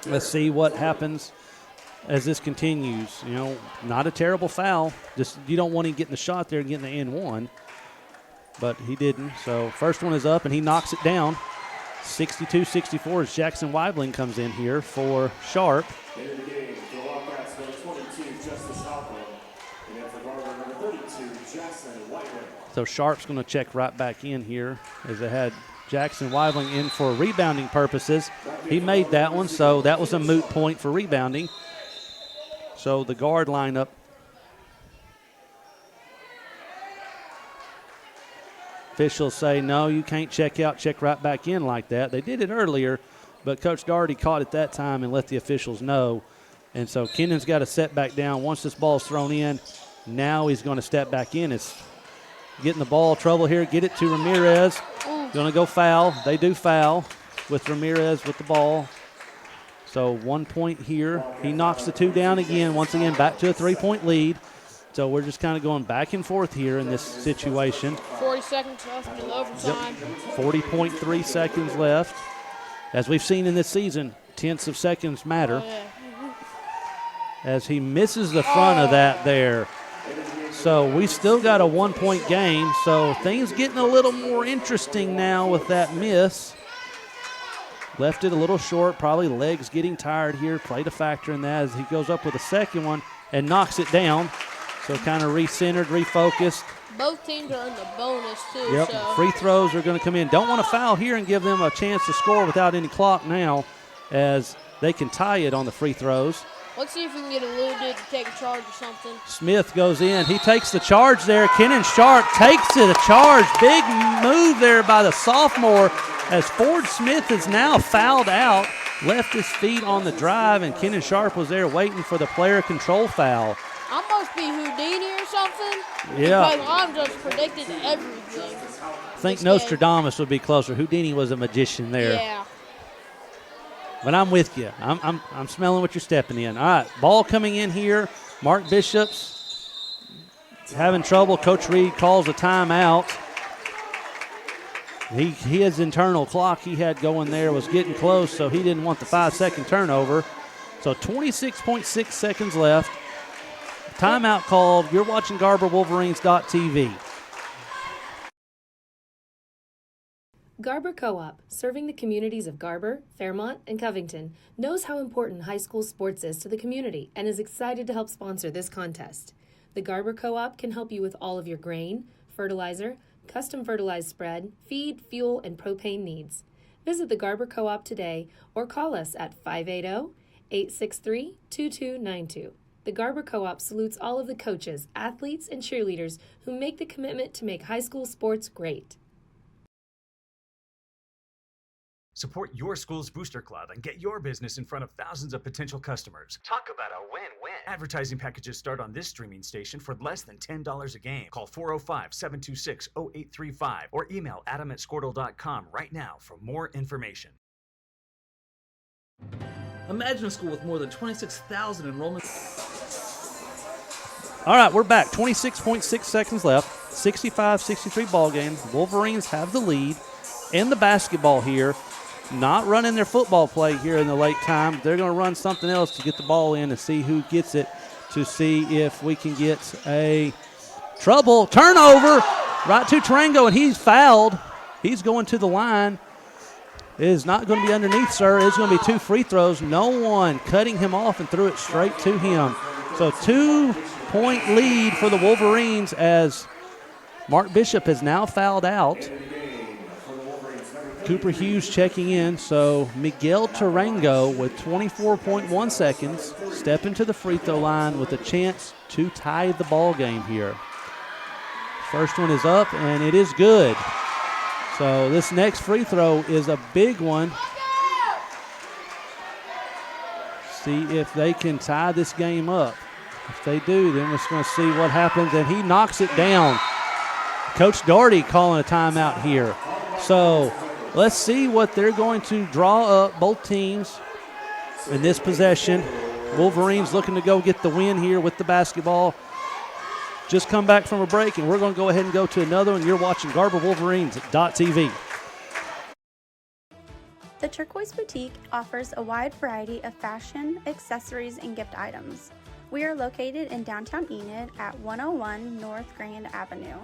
let's see what happens as this continues. You know, not a terrible foul. Just you don't want him getting the shot there and getting the N1. But he didn't. So, first one is up, and he knocks it down. 62-64 as Jackson Weibling comes in here for Sharp. So Sharp's going to check right back in here as they had Jackson Weibling in for rebounding purposes. He made that one, so that was a moot point for rebounding. So the guard lineup officials say, no, you can't check out, check right back in like that. They did it earlier, but Coach Daugherty caught it that time and let the officials know. And so Kennan's got to set back down. Once this ball's thrown in, now he's going to step back in. It's getting the ball trouble here. Get it to Ramirez. Going to go foul. They do foul with Ramirez with the ball. So 1 point here. He knocks the two down again. Once again, back to a 3-point lead. So we're just kind of going back and forth here in this situation.
40 seconds left in overtime.
Yep. 40.3 seconds left. As we've seen in this season, tenths of seconds matter.
Oh, yeah.
As he misses the front of that there. So we still got a 1 point game. So things getting a little more interesting now with that miss. Left it a little short, probably legs getting tired here. Played a factor in that as he goes up with a second one and knocks it down. So kind of recentered, refocused.
Both teams are in the bonus, too.
Yep,
So.
free throws are going to come in. Don't want to foul here and give them a chance to score without any clock now, as they can tie it on the free throws.
Let's see if we can get a little dude to take a charge or something.
Smith goes in. He takes the charge there. Kennan Sharp takes it, a charge. Big move there by the sophomore, as Ford Smith is now fouled out. Left his feet on the drive, and Kennan Sharp was there waiting for the player control foul.
I must be Houdini or something.
Yeah.
Because I'm just predicting everything.
I think Nostradamus would be closer. Houdini was a magician there.
Yeah.
But I'm with you. I'm smelling what you're stepping in. All right, ball coming in here. Mark Bishop's having trouble. Coach Reed calls a timeout. His internal clock he had going there was getting close, so he didn't want the 5-second turnover. So 26.6 seconds left. Timeout called. You're watching GarberWolverines.tv.
Garber Co-op, serving the communities of Garber, Fairmont, and Covington, knows how important high school sports is to the community and is excited to help sponsor this contest. The Garber Co-op can help you with all of your grain, fertilizer, custom fertilized spread, feed, fuel, and propane needs. Visit the Garber Co-op today or call us at 580-863-2292. The Garber Co-op salutes all of the coaches, athletes, and cheerleaders who make the commitment to make high school sports great.
Support your school's booster club and get your business in front of thousands of potential customers. Talk about a win-win. Advertising packages start on this streaming station for less than $10 a game. Call 405-726-0835 or email adam@squirtle.com right now for more information.
Imagine a school with more than 26,000 enrollments.
All right, we're back. 26.6 seconds left. 65-63 ball game. Wolverines have the lead in the basketball here. Not running their football play here in the late time. They're going to run something else to get the ball in and see who gets it, to see if we can get a trouble. Turnover right to Tarango, and he's fouled. He's going to the line. It is not going to be underneath, sir. It's going to be 2 free throws. No one cutting him off and threw it straight to him. So 2-point lead for the Wolverines as Mark Bishop has now fouled out. Cooper Hughes checking in, so Miguel Tarango with 24.1 seconds stepping to the free throw line with a chance to tie the ball game here. First one is up, and it is good. So this next free throw is a big one. See if they can tie this game up. If they do, then we're just going to see what happens, and he knocks it down. Coach Daugherty calling a timeout here. So let's see what they're going to draw up, both teams, in this possession. Wolverines looking to go get the win here with the basketball. Just come back from a break, and we're going to go ahead and go to another one. You're watching GarberWolverines.tv.
The Turquoise Boutique offers a wide variety of fashion, accessories, and gift items. We are located in downtown Enid at 101 North Grand Avenue.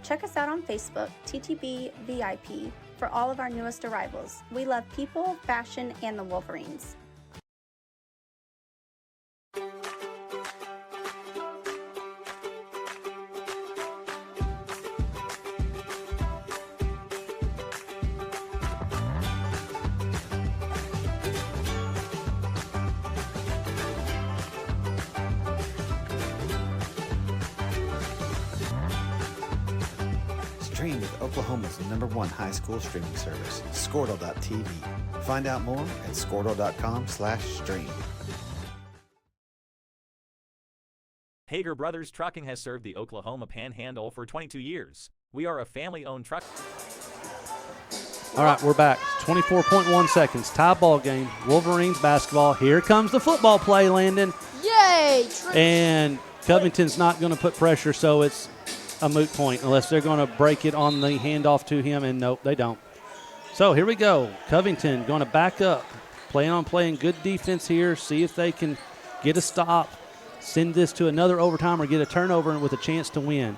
Check us out on Facebook, TTB VIP, for all of our newest arrivals. We love people, fashion, and the Wolverines.
Stream with Oklahoma's #1 high school streaming service, Squirtle.tv. Find out more at Squirtle.com/stream.
Hager Brothers Trucking has served the Oklahoma Panhandle for 22 years. We are a family-owned truck.
All right, we're back. 24.1 seconds. Tie ball game. Wolverines basketball. Here comes the football play, Landon.
Yay!
And Covington's not going to put pressure, so it's a moot point unless they're going to break it on the handoff to him, and nope, they don't. So here we go. Covington going to back up. Playing good defense here. See if they can get a stop, send this to another overtime, or get a turnover with a chance to win.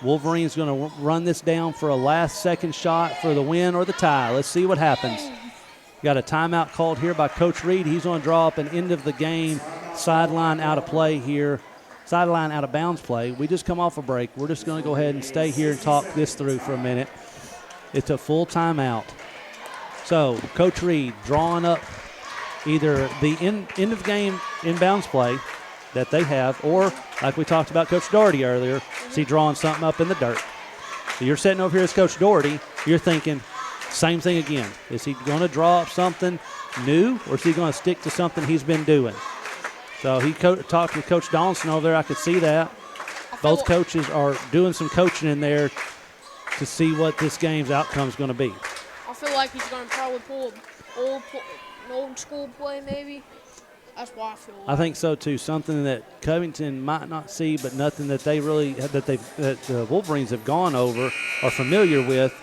Wolverines going to run this down for a last-second shot for the win or the tie. Let's see what happens. Got a timeout called here by Coach Reed. He's going to draw up an end-of-the-game sideline out of play here. Sideline out of bounds play. We just come off a break. We're just going to go ahead and stay here and talk this through for a minute. It's a full timeout. So Coach Reed drawing up either the end of game inbounds play that they have, or like we talked about Coach Doherty earlier, is he drawing something up in the dirt? So you're sitting over here as Coach Doherty, you're thinking, same thing again. Is he going to draw up something new, or is he going to stick to something he's been doing? So he talked with Coach Donaldson over there. I could see that. Both coaches are doing some coaching in there to see what this game's outcome is going to be.
I feel like he's going to probably pull an old school play maybe. That's why I feel like.
I think so too. Something that Covington might not see, but nothing that they really that the Wolverines have gone over or familiar with.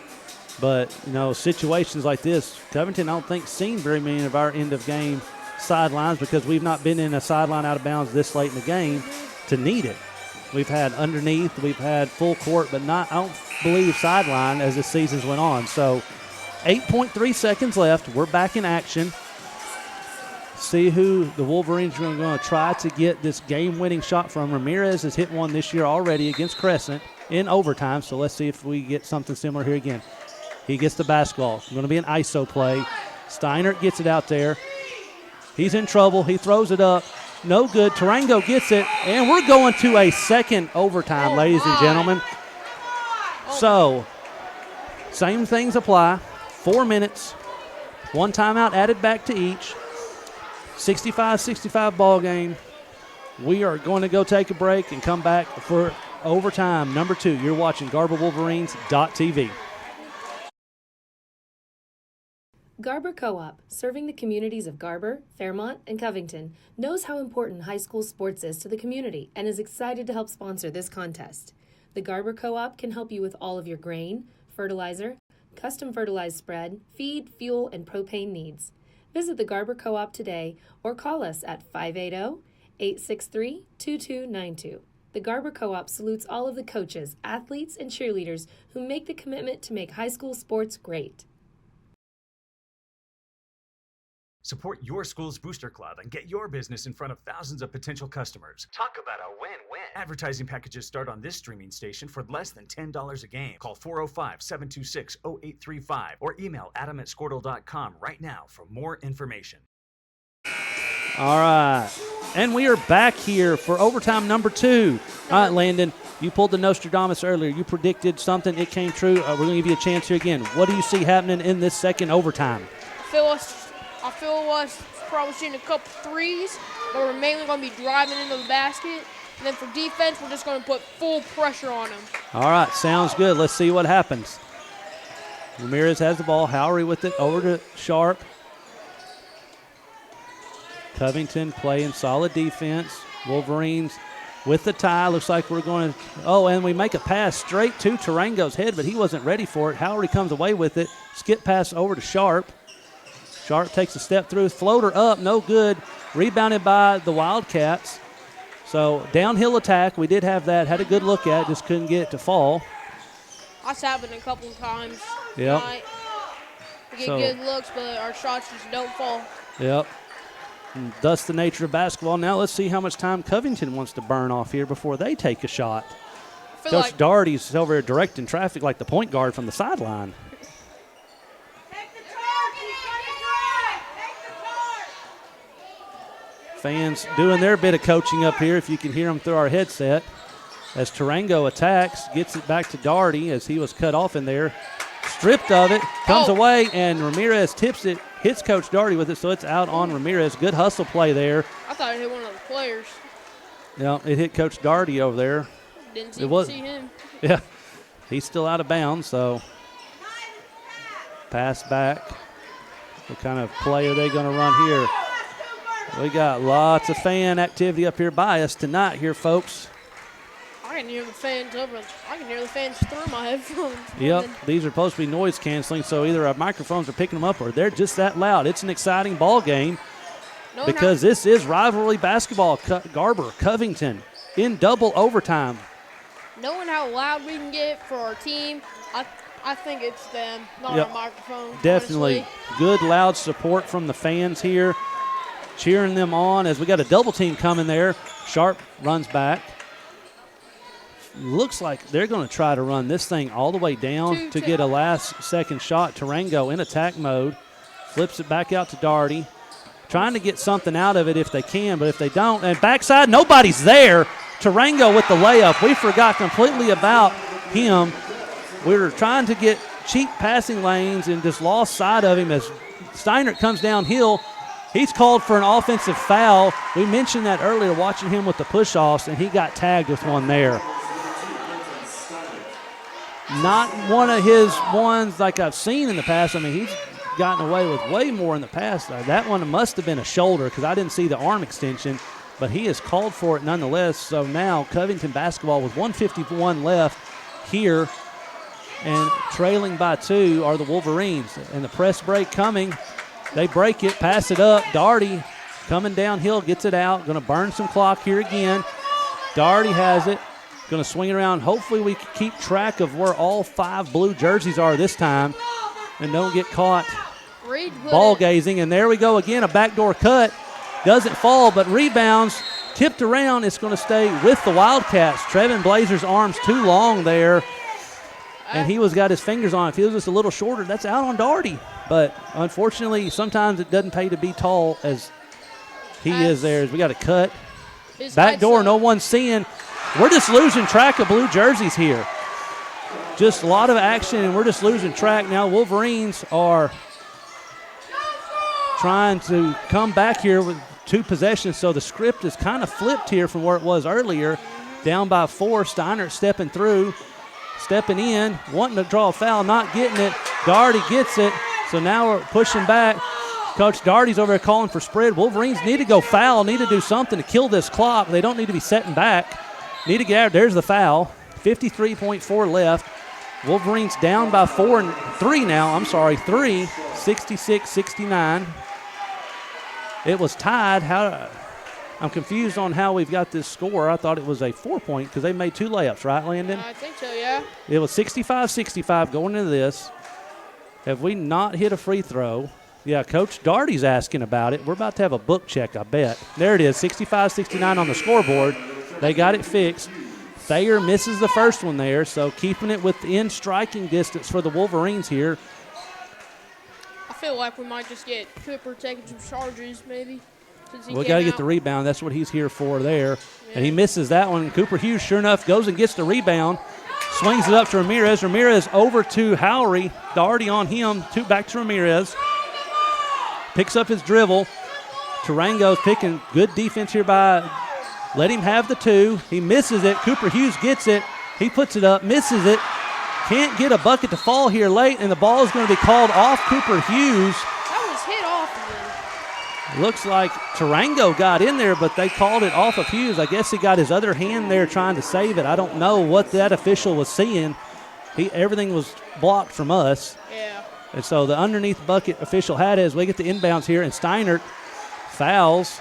But situations like this, Covington I don't think seen very many of our end of game sidelines because we've not been in a sideline out of bounds this late in the game to need it. We've had underneath, we've had full court, but I don't believe sideline as the seasons went on. So 8.3 seconds left. We're back in action. See who the Wolverines are going to try to get this game-winning shot from. Ramirez has hit one this year already against Crescent in overtime, so let's see if we get something similar here again. He gets the basketball. It's going to be an ISO play. Steinert gets it out there. He's in trouble. He throws it up. No good. Tarango gets it, and we're going to a second overtime, ladies and gentlemen. So, same things apply. 4 minutes. One timeout added back to each. 65-65 ball game. We are going to go take a break and come back for overtime number 2. You're watching GarberWolverines.tv.
Garber Co-op, serving the communities of Garber, Fairmont, and Covington, knows how important high school sports is to the community and is excited to help sponsor this contest. The Garber Co-op can help you with all of your grain, fertilizer, custom fertilized spread, feed, fuel, and propane needs. Visit the Garber Co-op today or call us at 580-863-2292. The Garber Co-op salutes all of the coaches, athletes, and cheerleaders who make the commitment to make high school sports great.
Support your school's booster club and get your business in front of thousands of potential customers. Talk about a win-win. Advertising packages start on this streaming station for less than $10 a game. Call 405-726-0835 or email adam@squirtle.com right now for more information.
All right. And we are back here for overtime number 2. All right, Landon, you pulled the Nostradamus earlier. You predicted something. It came true. We're going to give you a chance here again. What do you see happening in this second overtime?
I feel us probably shooting a couple threes, but we're mainly going to be driving into the basket. And then for defense, we're just going to put full pressure on them.
All right, sounds good. Let's see what happens. Ramirez has the ball. Howery with it over to Sharp. Covington playing solid defense. Wolverines with the tie. Looks like we're going to – and we make a pass straight to Tarango's head, but he wasn't ready for it. Howery comes away with it. Skip pass over to Sharp. Sharp takes a step through. Floater up, no good. Rebounded by the Wildcats. So downhill attack. We did have that. Had a good look at it. Just couldn't get it to fall.
That's happened a couple of times
Yep.
tonight. We get good looks, but our shots just don't fall.
Yep. And thus the nature of basketball. Now let's see how much time Covington wants to burn off here before they take a shot. Coach Doherty's over here directing traffic like the point guard from the sideline. Fans doing their bit of coaching up here, if you can hear them through our headset. as Tarango attacks, gets it back to Daugherty as he was cut off in there. Stripped of it, comes away, and Ramirez tips it, hits Coach Daugherty with it, so it's out on Ramirez. Good hustle play there.
I thought it hit one of the players.
Yeah, it hit Coach Daugherty over there.
Didn't see him.
Yeah, he's still out of bounds, so pass back. What kind of play are they going to run here? We got lots of fan activity up here by us tonight here, folks.
I can hear the fans I can hear the fans through my headphones.
Yep, these are supposed to be noise canceling, so either our microphones are picking them up or they're just that loud. It's an exciting ball game because this is rivalry basketball. Garber, Covington in double overtime.
Knowing how loud we can get for our team, I think it's them, not our microphones.
Definitely.
Honestly.
Good loud support from the fans here, cheering them on as we got a double team coming there. Sharp runs back. Looks like they're going to try to run this thing all the way down to get a last-second shot. Tarango in attack mode. Flips it back out to Daugherty. Trying to get something out of it if they can, but if they don't. And backside, nobody's there. Tarango with the layup. We forgot completely about him. We were trying to get cheap passing lanes and just lost sight of him as Steinert comes downhill. He's called for an offensive foul. We mentioned that earlier, watching him with the push-offs, and he got tagged with one there. Not one of his ones like I've seen in the past. I mean, he's gotten away with way more in the past. That one must have been a shoulder because I didn't see the arm extension, but he is called for it nonetheless. So now Covington basketball with 1:51 left here, and trailing by 2 are the Wolverines. And the press break coming. They break it, pass it up. Daugherty coming downhill, gets it out. Going to burn some clock here again. Daugherty has it. Going to swing it around. Hopefully we can keep track of where all 5 blue jerseys are this time and don't get caught ball gazing. And there we go again, a backdoor cut. Doesn't fall, but rebounds. Tipped around. It's going to stay with the Wildcats. Trevin Blazer's arms too long there, and he got his fingers on it. If he was just a little shorter, that's out on Daugherty. But unfortunately, sometimes it doesn't pay to be tall as he is there. As we got a cut. Backdoor, no one's seeing. We're just losing track of blue jerseys here. Just a lot of action, and we're just losing track. Now Wolverines are trying to come back here with 2 possessions, so the script is kind of flipped here from where it was earlier. Down by 4, Steiner stepping through, stepping in, wanting to draw a foul, not getting it. Daugherty gets it, so now we're pushing back. Coach Daugherty's over there calling for spread. Wolverines need to go foul, need to do something to kill this clock. They don't need to be setting back. Need to get out. There's the foul. 53.4 left. Wolverines down by 3 now. 66-69. It was tied. I'm confused on how we've got this score. I thought it was a 4-point because they made 2 layups, right, Landon?
I think so, yeah.
It was 65-65 going into this. Have we not hit a free throw? Yeah, Coach Daugherty's asking about it. We're about to have a book check, I bet. There it is, 65-69 on the scoreboard. They got it fixed. Thayer misses the first one there, so keeping it within striking distance for the Wolverines here.
I feel like we might just get Cooper taking some charges maybe.
We got to get the rebound. That's what he's here for there. Yeah. And he misses that one. Cooper Hughes, sure enough, goes and gets the rebound. Swings it up to Ramirez. Ramirez over to Howery. Daugherty on him. Back to Ramirez. Picks up his dribble. Tarango's picking good defense here by let him have the 2. He misses it. Cooper Hughes gets it. He puts it up, misses it. Can't get a bucket to fall here late, and the ball is going to be called off Cooper Hughes.
That was hit off of him.
Looks like Tarango got in there, but they called it off of Hughes. I guess he got his other hand there trying to save it. I don't know what that official was seeing. Everything was blocked from us.
Yeah.
And so the underneath bucket official had it as we get the inbounds here, and Steinert fouls.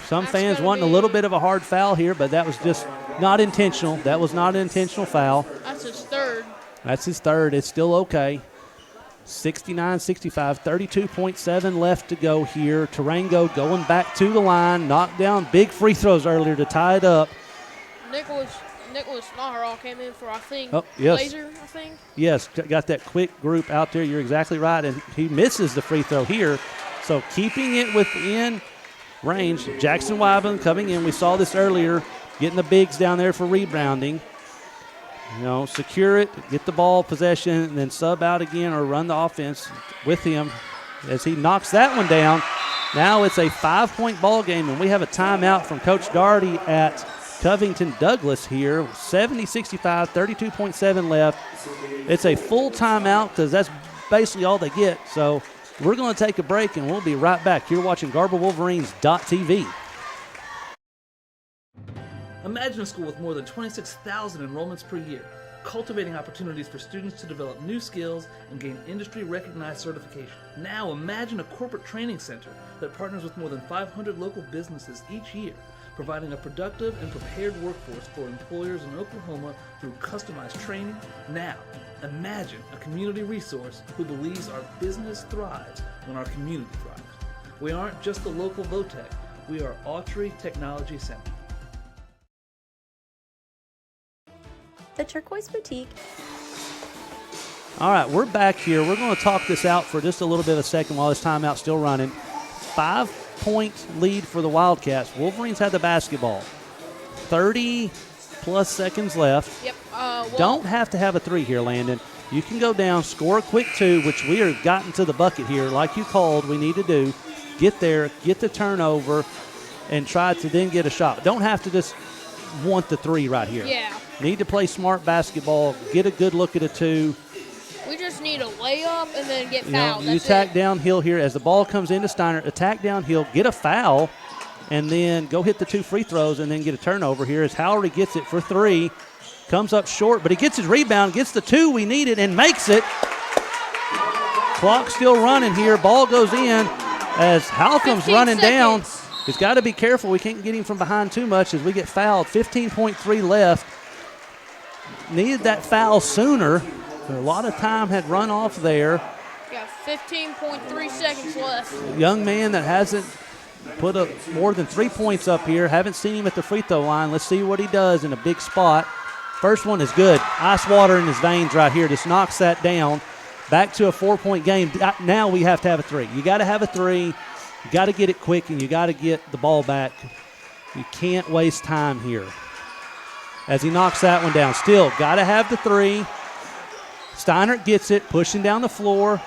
Some fans wanting a little bit of a hard foul here, but that was just not intentional. That was not an intentional foul.
That's his third.
That's his third. It's still okay. 69-65, 32.7 left to go here. Tarango going back to the line, knocked down big free throws earlier to tie it up.
Nicholas Naharal came in for, I think,
yes.
Blazer, I think.
Yes, got that quick group out there. You're exactly right, and he misses the free throw here. So keeping it within range. Jackson Wyman coming in. We saw this earlier. getting the bigs down there for rebounding. Secure it, get the ball possession, and then sub out again or run the offense with him as he knocks that one down. Now it's a 5-point ball game, and we have a timeout from Coach Doherty at Covington Douglas here. 70-65, 32.7 left. It's a full timeout because that's basically all they get. So we're going to take a break, and we'll be right back. You're watching GarberWolverines.tv.
Imagine a school with more than 26,000 enrollments per year, cultivating opportunities for students to develop new skills and gain industry-recognized certification. Now imagine a corporate training center that partners with more than 500 local businesses each year, providing a productive and prepared workforce for employers in Oklahoma through customized training. Now, imagine a community resource who believes our business thrives when our community thrives. We aren't just the local VOTEC, we are Autry Technology Center.
The Turquoise Boutique.
All right, we're back here. We're going to talk this out for just a little bit of a second while this timeout's still running. 5-point lead for the Wildcats. Wolverines had the basketball. 30-plus seconds left.
Yep.
Don't have to have a three here, Landon. You can go down, score a quick two, which we are gotten to the bucket here like you called we need to do. Get there, get the turnover, and try to then get a shot. Don't have to just want the three right here.
Yeah.
Need to play smart basketball, get a good look at a two.
We just need a layup and then get fouled.
You attack downhill here as the ball comes into Steiner. Attack downhill, get a foul, and then go hit the 2 free throws and then get a turnover here as Howry gets it for 3. Comes up short, but he gets his rebound, gets the 2 we needed, and makes it. Clock still running here. Ball goes in as Halcom's running down. He's got to be careful. We can't get him from behind too much as we get fouled. 15.3 left. Needed that foul sooner. A lot of time had run off there.
Got 15.3 seconds left.
Young man that hasn't put up more than 3 points up here. Haven't seen him at the free throw line. Let's see what he does in a big spot. First one is good. Ice water in his veins right here. Just knocks that down. Back to a 4-point game. Now we have to have a three. You got to have a three. You got to get it quick, and you got to get the ball back. You can't waste time here. As he knocks that one down. Still got to have the three. Steiner gets it, pushing down the floor.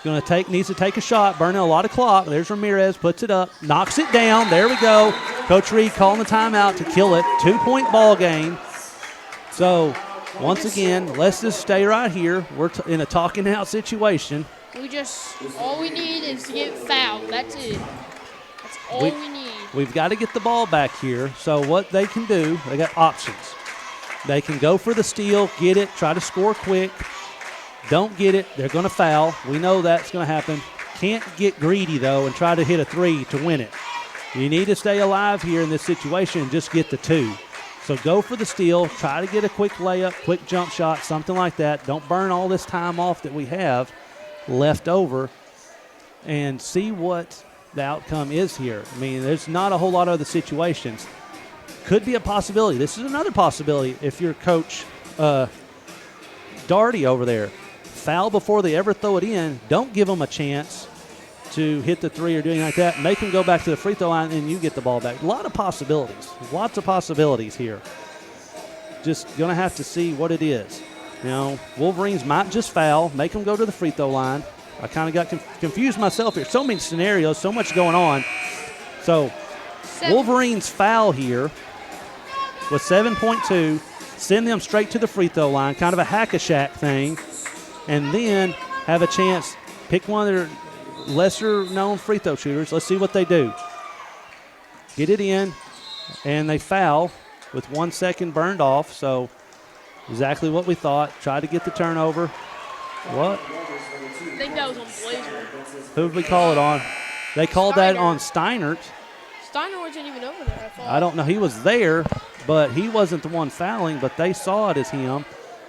Needs to take a shot, burning a lot of clock. There's Ramirez, puts it up, knocks it down. There we go. Coach Reed calling the timeout to kill it. 2-point ball game. So, once again, let's just stay right here. We're in a talking out situation.
All we need is to get fouled. That's it. That's all we need.
We've got to get the ball back here. So what they can do, they got options. They can go for the steal, get it, try to score quick. Don't get it, they're going to foul. We know that's going to happen. Can't get greedy, though, and try to hit a three to win it. You need to stay alive here in this situation and just get the 2. So go for the steal, try to get a quick layup, quick jump shot, something like that. Don't burn all this time off that we have left over, and see what the outcome is here. I mean, there's not a whole lot of other situations. Could be a possibility. This is another possibility if you're Coach Doherty over there. Foul before they ever throw it in. Don't give them a chance to hit the three or do anything like that. Make them go back to the free throw line, and you get the ball back. A lot of possibilities. Lots of possibilities here. Just going to have to see what it is. Wolverines might just foul, make them go to the free throw line. I kind of got confused myself here. So many scenarios, so much going on. So Wolverines foul here with 7.2. Send them straight to the free throw line, kind of a hack-a-shack thing, and then have a chance, pick one of their lesser-known free throw shooters. Let's see what they do. Get it in, and they foul with 1 second burned off, so exactly what we thought. Try to get the turnover. What?
I think that was on Blazer.
Who did we call it on? They called that on Steinert.
Steiner wasn't even over there, I thought.
I don't know. He was there, but he wasn't the one fouling, but they saw it as him.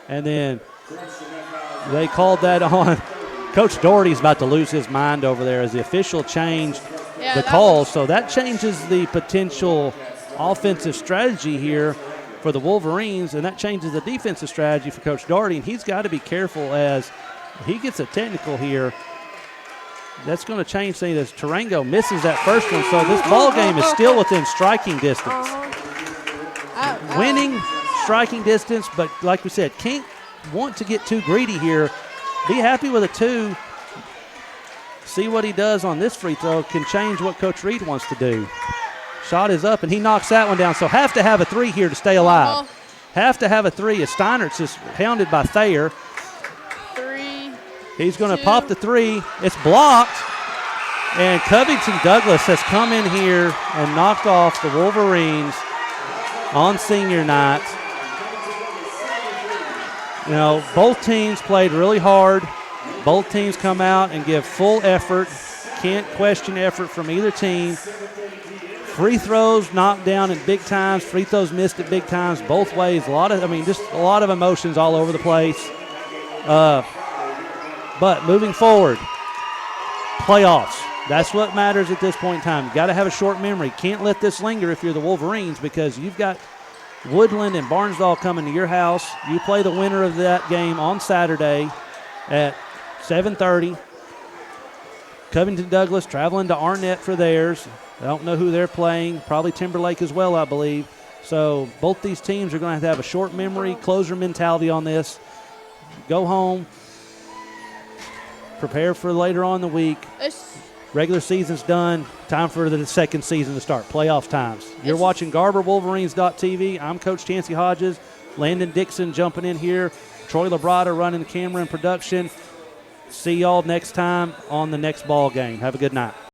And then they called that on. Coach Doherty's about to lose his mind over there as the official changed the call. So that changes the potential offensive strategy here for the Wolverines, and that changes the defensive strategy for Coach Doherty. And he's got to be careful as he gets a technical here. That's going to change things as Tarango misses that first one. So this ball game is still within striking distance. winning striking distance, but like we said, can't want to get too greedy here. Be happy with a 2. See what he does on this free throw. Can change what Coach Reed wants to do. Shot is up, and he knocks that one down. So have to have a 3 here to stay alive. Have to have a 3 as Steinert's is hounded by Thayer.
3.
He's going to pop the 3. It's blocked. And Covington Douglas has come in here and knocked off the Wolverines on senior night. You know, both teams played really hard. Both teams come out and give full effort. Can't question effort from either team. Free throws knocked down at big times. Free throws missed at big times. Both ways. Just a lot of emotions all over the place. But moving forward, playoffs. That's what matters at this point in time. You got to have a short memory. Can't let this linger if you're the Wolverines, because you've got Woodland and Barnesdall coming to your house. You play the winner of that game on Saturday at 7:30. Covington Douglas traveling to Arnett for theirs. I don't know who they're playing. Probably Timberlake as well, I believe. So both these teams are going to have a short memory, closer mentality on this. Go home. Prepare for later on in the week. Regular season's done. Time for the second season to start. Playoff times. You're watching GarberWolverines.tv. I'm Coach Chancey Hodges. Landon Dixon jumping in here. Troy Labrada running the camera and production. See y'all next time on the next ball game. Have a good night.